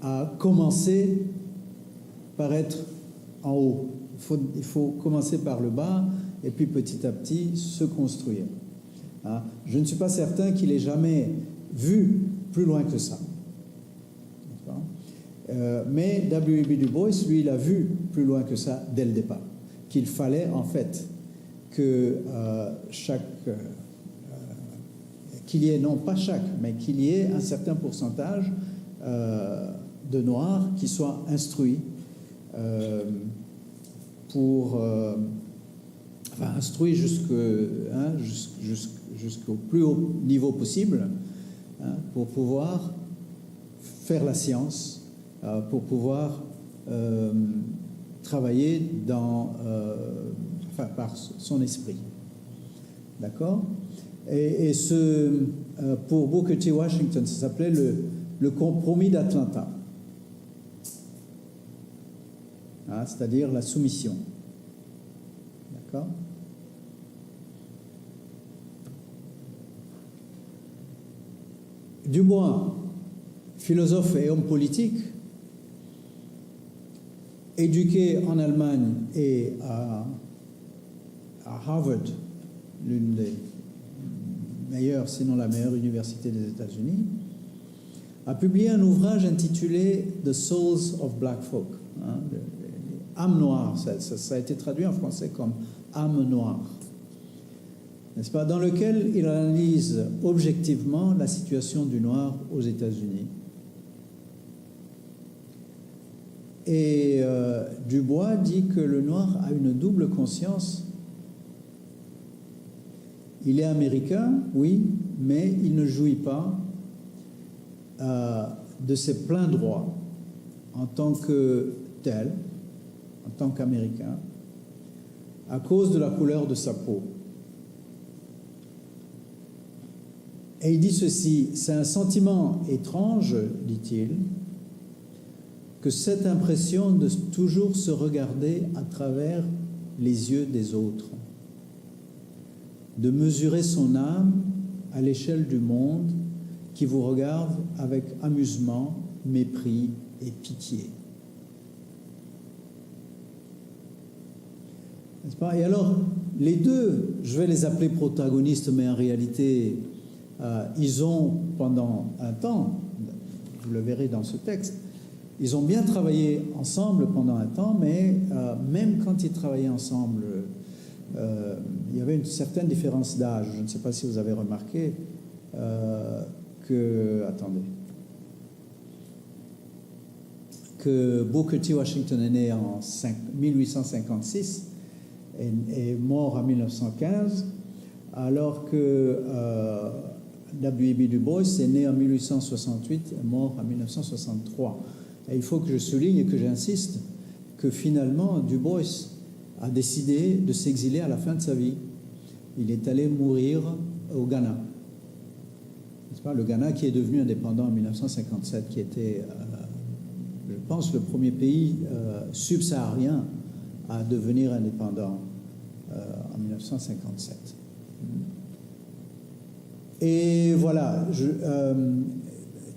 à commencer par être en haut. Il faut commencer par le bas et puis petit à petit se construire. Hein? Je ne suis pas certain qu'il ait jamais vu plus loin que ça. Mais W.E.B. Du Bois, lui, il a vu plus loin que ça dès le départ. Qu'il fallait en fait que qu'il y ait, non pas chaque, mais qu'il y ait un certain pourcentage de Noirs qui soient instruits instruits jusqu'au plus haut niveau possible, hein, pour pouvoir faire la science, pour pouvoir travailler par son esprit. D'accord ? Et pour Booker T. Washington, ça s'appelait le compromis d'Atlanta. Hein, c'est-à-dire la soumission. D'accord ? Du Bois, philosophe et homme politique, éduqué en Allemagne et à Harvard, l'une des meilleures, sinon la meilleure université des États-Unis, a publié un ouvrage intitulé The Souls of Black Folk, hein, les âmes noires. Ça a été traduit en français comme âme noire, n'est-ce pas, dans lequel il analyse objectivement la situation du noir aux États-Unis. Et Du Bois dit que le noir a une double conscience. Il est américain, oui, mais il ne jouit pas de ses pleins droits en tant que tel, en tant qu'Américain, à cause de la couleur de sa peau. Et il dit ceci: c'est un sentiment étrange, dit-il, que cette impression de toujours se regarder à travers les yeux des autres, de mesurer son âme à l'échelle du monde qui vous regarde avec amusement, mépris et pitié. N'est-ce pas ? Et alors, les deux, je vais les appeler protagonistes, mais en réalité, ils ont, pendant un temps, vous le verrez dans ce texte, ils ont bien travaillé ensemble pendant un temps, mais même quand ils travaillaient ensemble, il y avait une certaine différence d'âge. Je ne sais pas si vous avez remarqué que Booker T. Washington est né en 1856 et est mort en 1915, alors que W.E.B. Du Bois est né en 1868 et mort en 1963. Et il faut que je souligne et que j'insiste que finalement Du Bois a décidé de s'exiler à la fin de sa vie. Il est allé mourir au Ghana. N'est-ce pas ? Le Ghana qui est devenu indépendant en 1957, qui était, je pense, le premier pays subsaharien à devenir indépendant en 1957. Et voilà,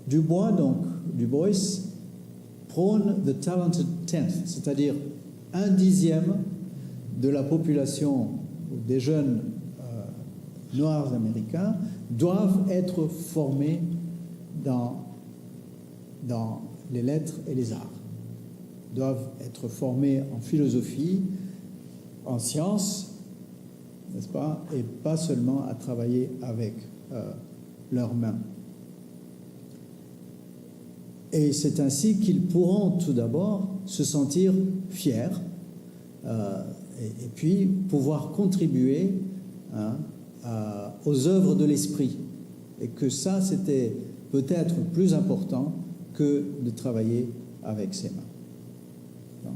Du Bois prône the talented tenth, c'est-à-dire 1/10 de la population des jeunes noirs américains doivent être formés dans les lettres et les arts, doivent être formés en philosophie, en sciences, n'est-ce pas, et pas seulement à travailler avec leurs mains. Et c'est ainsi qu'ils pourront tout d'abord se sentir fiers et puis pouvoir contribuer aux œuvres de l'esprit. Et que ça, c'était peut-être plus important que de travailler avec ses mains. Non ?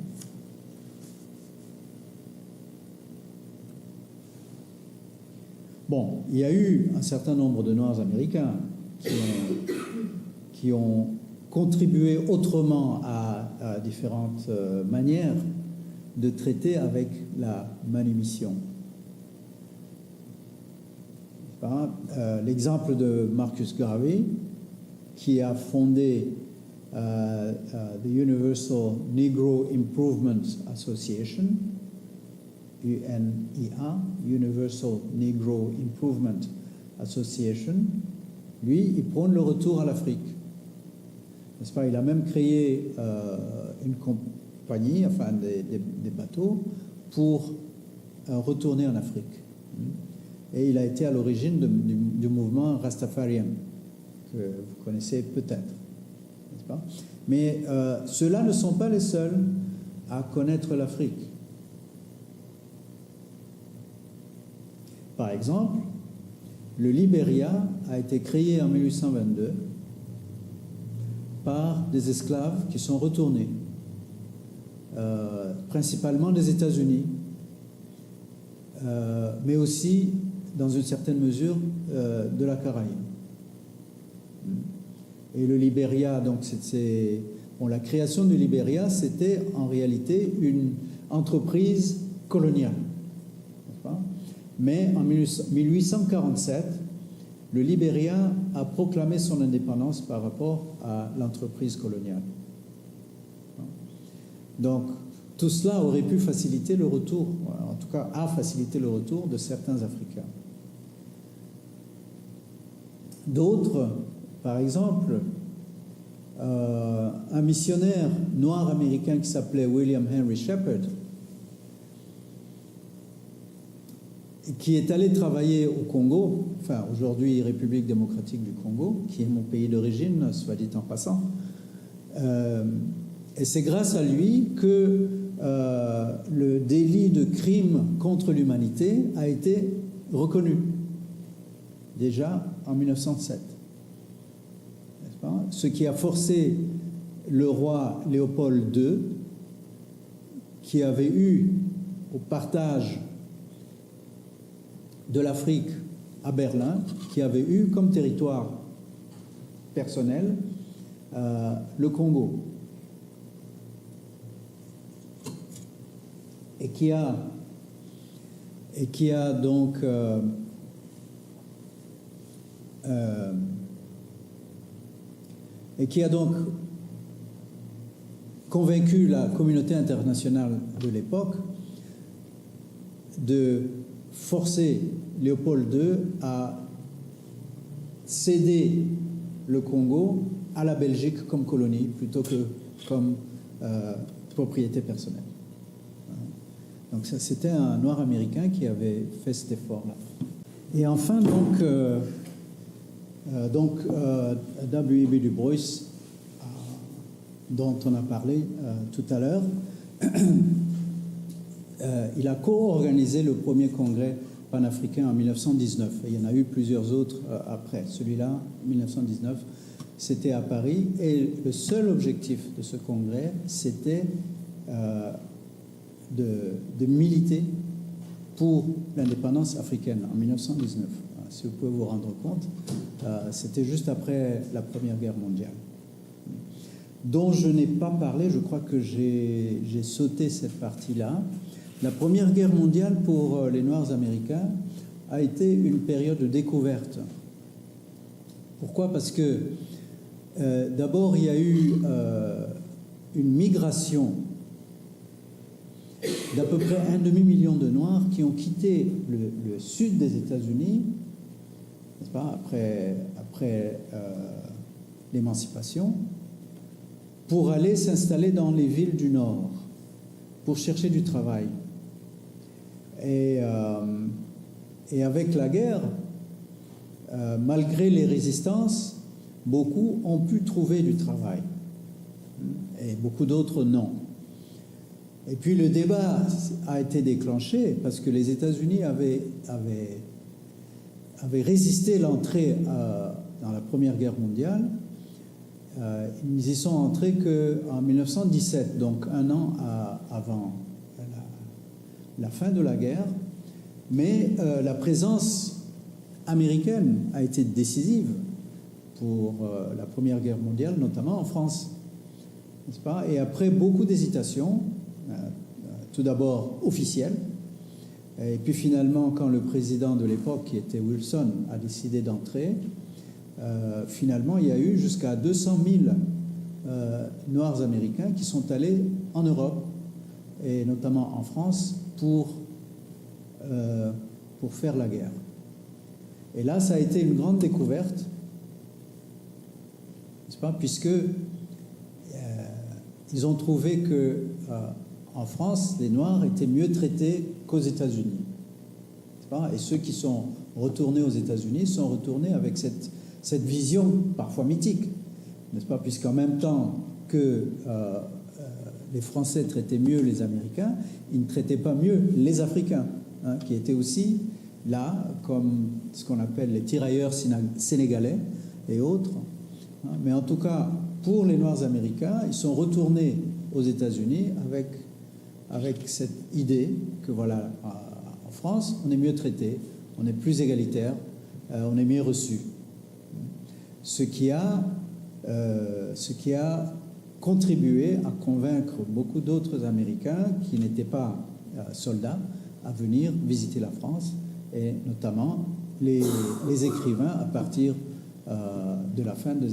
Bon, il y a eu un certain nombre de Noirs américains qui qui ont contribué autrement à différentes manières de traiter avec la manumission. L'exemple de Marcus Garvey, qui a fondé the Universal Negro Improvement Association, UNIA, Universal Negro Improvement Association, lui, il prône le retour à l'Afrique. N'est-ce pas? Il a même créé une compagnie, enfin des bateaux, pour retourner en Afrique. Et il a été à l'origine du mouvement Rastafarian, que vous connaissez peut-être, n'est-ce pas? Mais ceux-là ne sont pas les seuls à connaître l'Afrique. Par exemple, le Libéria a été créé en 1822 par des esclaves qui sont retournés, principalement des États-Unis, mais aussi, dans une certaine mesure, de la Caraïbe. Et le Libéria, donc, la création du Libéria, c'était en réalité une entreprise coloniale. N'est-ce pas? Mais en 1847, le Libéria a proclamé son indépendance par rapport à l'entreprise coloniale. Donc, tout cela aurait pu faciliter le retour, en tout cas a facilité le retour de certains Africains. D'autres, par exemple, un missionnaire noir américain qui s'appelait William Henry Shepherd, qui est allé travailler au Congo, enfin aujourd'hui République démocratique du Congo, qui est mon pays d'origine, soit dit en passant, et c'est grâce à lui que le délit de crime contre l'humanité a été reconnu, déjà en 1907. N'est-ce pas? Ce qui a forcé le roi Léopold II, qui avait eu au partage de l'Afrique à Berlin, qui avait eu comme territoire personnel le Congo, et qui a donc convaincu la communauté internationale de l'époque de forcer Léopold II à céder le Congo à la Belgique comme colonie plutôt que comme propriété personnelle. Donc ça, c'était un noir américain qui avait fait cet effort-là. Et enfin, W.E.B. Du Bois, dont on a parlé tout à l'heure, il a co-organisé le premier congrès panafricain en 1919. Et il y en a eu plusieurs autres après. Celui-là, 1919, c'était à Paris. Et le seul objectif de ce congrès, c'était de militer pour l'indépendance africaine en 1919. Si vous pouvez vous rendre compte, c'était juste après la Première Guerre mondiale, dont je n'ai pas parlé. Je crois que j'ai sauté cette partie-là. La Première Guerre mondiale pour les Noirs américains a été une période de découverte. Pourquoi? Parce que d'abord, il y a eu une migration d'à peu près 1,5 million de Noirs qui ont quitté le sud des États-Unis, n'est-ce pas, après l'émancipation, pour aller s'installer dans les villes du Nord, pour chercher du travail. Et avec la guerre, malgré les résistances, beaucoup ont pu trouver du travail, et beaucoup d'autres non. Et puis le débat a été déclenché parce que les États-Unis avaient résisté l'entrée dans la Première Guerre mondiale. Ils y sont entrés qu'en 1917, donc un an avant la fin de la guerre. Mais la présence américaine a été décisive pour la Première Guerre mondiale, notamment en France, n'est-ce pas? Et après beaucoup d'hésitations, tout d'abord officielles, et puis finalement, quand le président de l'époque, qui était Wilson, a décidé d'entrer, finalement, il y a eu jusqu'à 200 000 Noirs américains qui sont allés en Europe, et notamment en France, pour faire la guerre. Et là, ça a été une grande découverte, n'est-ce pas? Puisque ils ont trouvé que en France, les Noirs étaient mieux traités qu'aux États-Unis, n'est-ce pas? Et ceux qui sont retournés aux États-Unis sont retournés avec cette vision parfois mythique, n'est-ce pas? Puisqu'en même temps que les Français traitaient mieux les Américains, ils ne traitaient pas mieux les Africains, hein, qui étaient aussi là comme ce qu'on appelle les tirailleurs sénégalais et autres. Hein. Mais en tout cas, pour les Noirs américains, ils sont retournés aux États-Unis avec cette idée que voilà, en France, on est mieux traité, on est plus égalitaire, on est mieux reçu. Ce qui a contribué à convaincre beaucoup d'autres Américains qui n'étaient pas soldats à venir visiter la France, et notamment les écrivains à partir de la fin du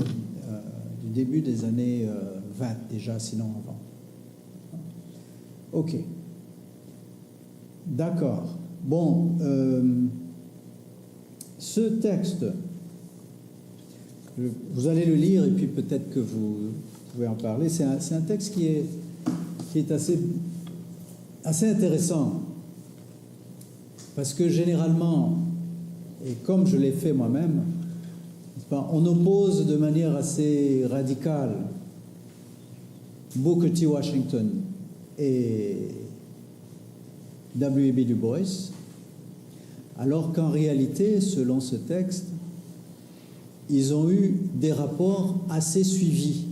début des années 20 déjà, sinon avant. Ok. D'accord. Bon, ce texte, vous allez le lire et puis peut-être que vous pouvez en parler. C'est un texte qui est assez intéressant, parce que généralement, et comme je l'ai fait moi-même, on oppose de manière assez radicale Booker T. Washington et W.E.B. Du Bois, alors qu'en réalité, selon ce texte, ils ont eu des rapports assez suivis,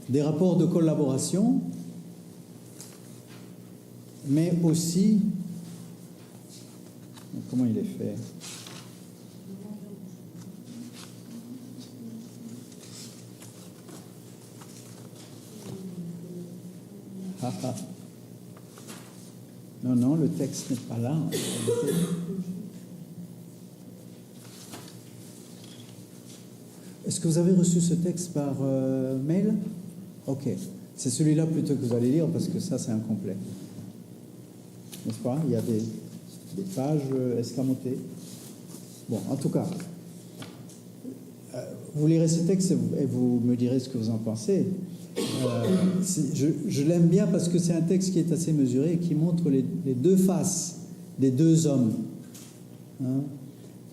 des rapports de collaboration, mais aussi, comment il est fait? Non, le texte n'est pas là. Est-ce que vous avez reçu ce texte par mail? Ok. C'est celui-là plutôt que vous allez lire, parce que ça, c'est incomplet. N'est-ce pas? Il y a des pages escamotées. Bon, en tout cas, vous lirez ce texte et vous me direz ce que vous en pensez. Je l'aime bien parce que c'est un texte qui est assez mesuré et qui montre les deux faces des deux hommes, hein,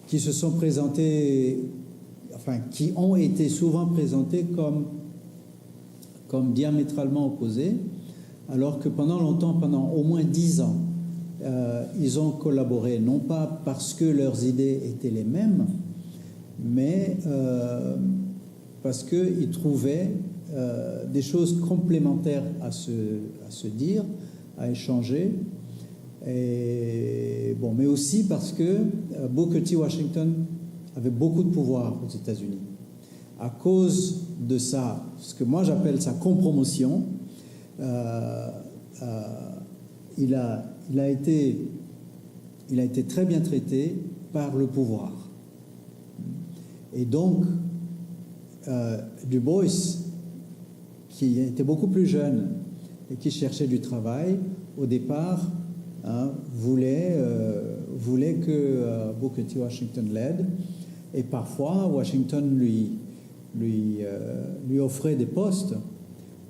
qui se sont présentés, enfin, qui ont été souvent présentés comme diamétralement opposés, alors que pendant longtemps, pendant au moins 10 ans, ils ont collaboré, non pas parce que leurs idées étaient les mêmes, mais parce qu'ils trouvaient des choses complémentaires à se dire, à échanger, et bon, mais aussi parce que Booker T. Washington avait beaucoup de pouvoir aux États-Unis. À cause de ça, ce que moi j'appelle sa compromotion, il a été très bien traité par le pouvoir. Et donc, Du Bois, qui était beaucoup plus jeune et qui cherchait du travail, au départ, hein, voulait que Booker T. Washington l'aide, et parfois Washington lui offrait des postes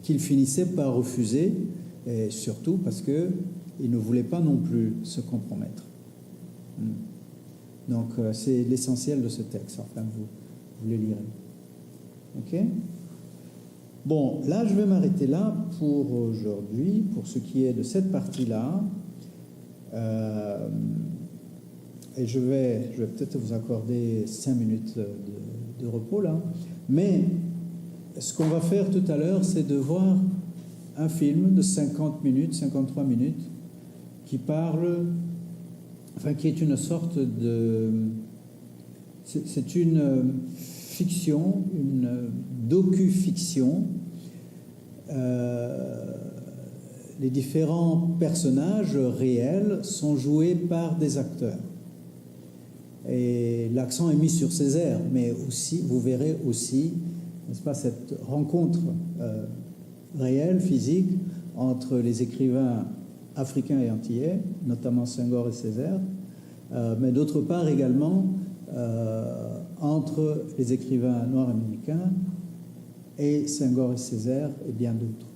qu'il finissait par refuser, et surtout parce qu'il ne voulait pas non plus se compromettre. Donc c'est l'essentiel de ce texte, enfin vous le lirez. Ok ? Bon, là je vais m'arrêter là pour aujourd'hui, pour ce qui est de cette partie-là. Et je vais peut-être vous accorder 5 minutes de repos là. Mais ce qu'on va faire tout à l'heure, c'est de voir un film de 50 minutes, 53 minutes, qui est une sorte C'est une fiction, une docu-fiction. Les différents personnages réels sont joués par des acteurs. Et l'accent est mis sur Césaire, mais aussi, vous verrez aussi, n'est-ce pas, cette rencontre réelle, physique, entre les écrivains africains et antillais, notamment Senghor et Césaire, mais d'autre part également entre les écrivains noirs américains et Senghor et Césaire et bien d'autres.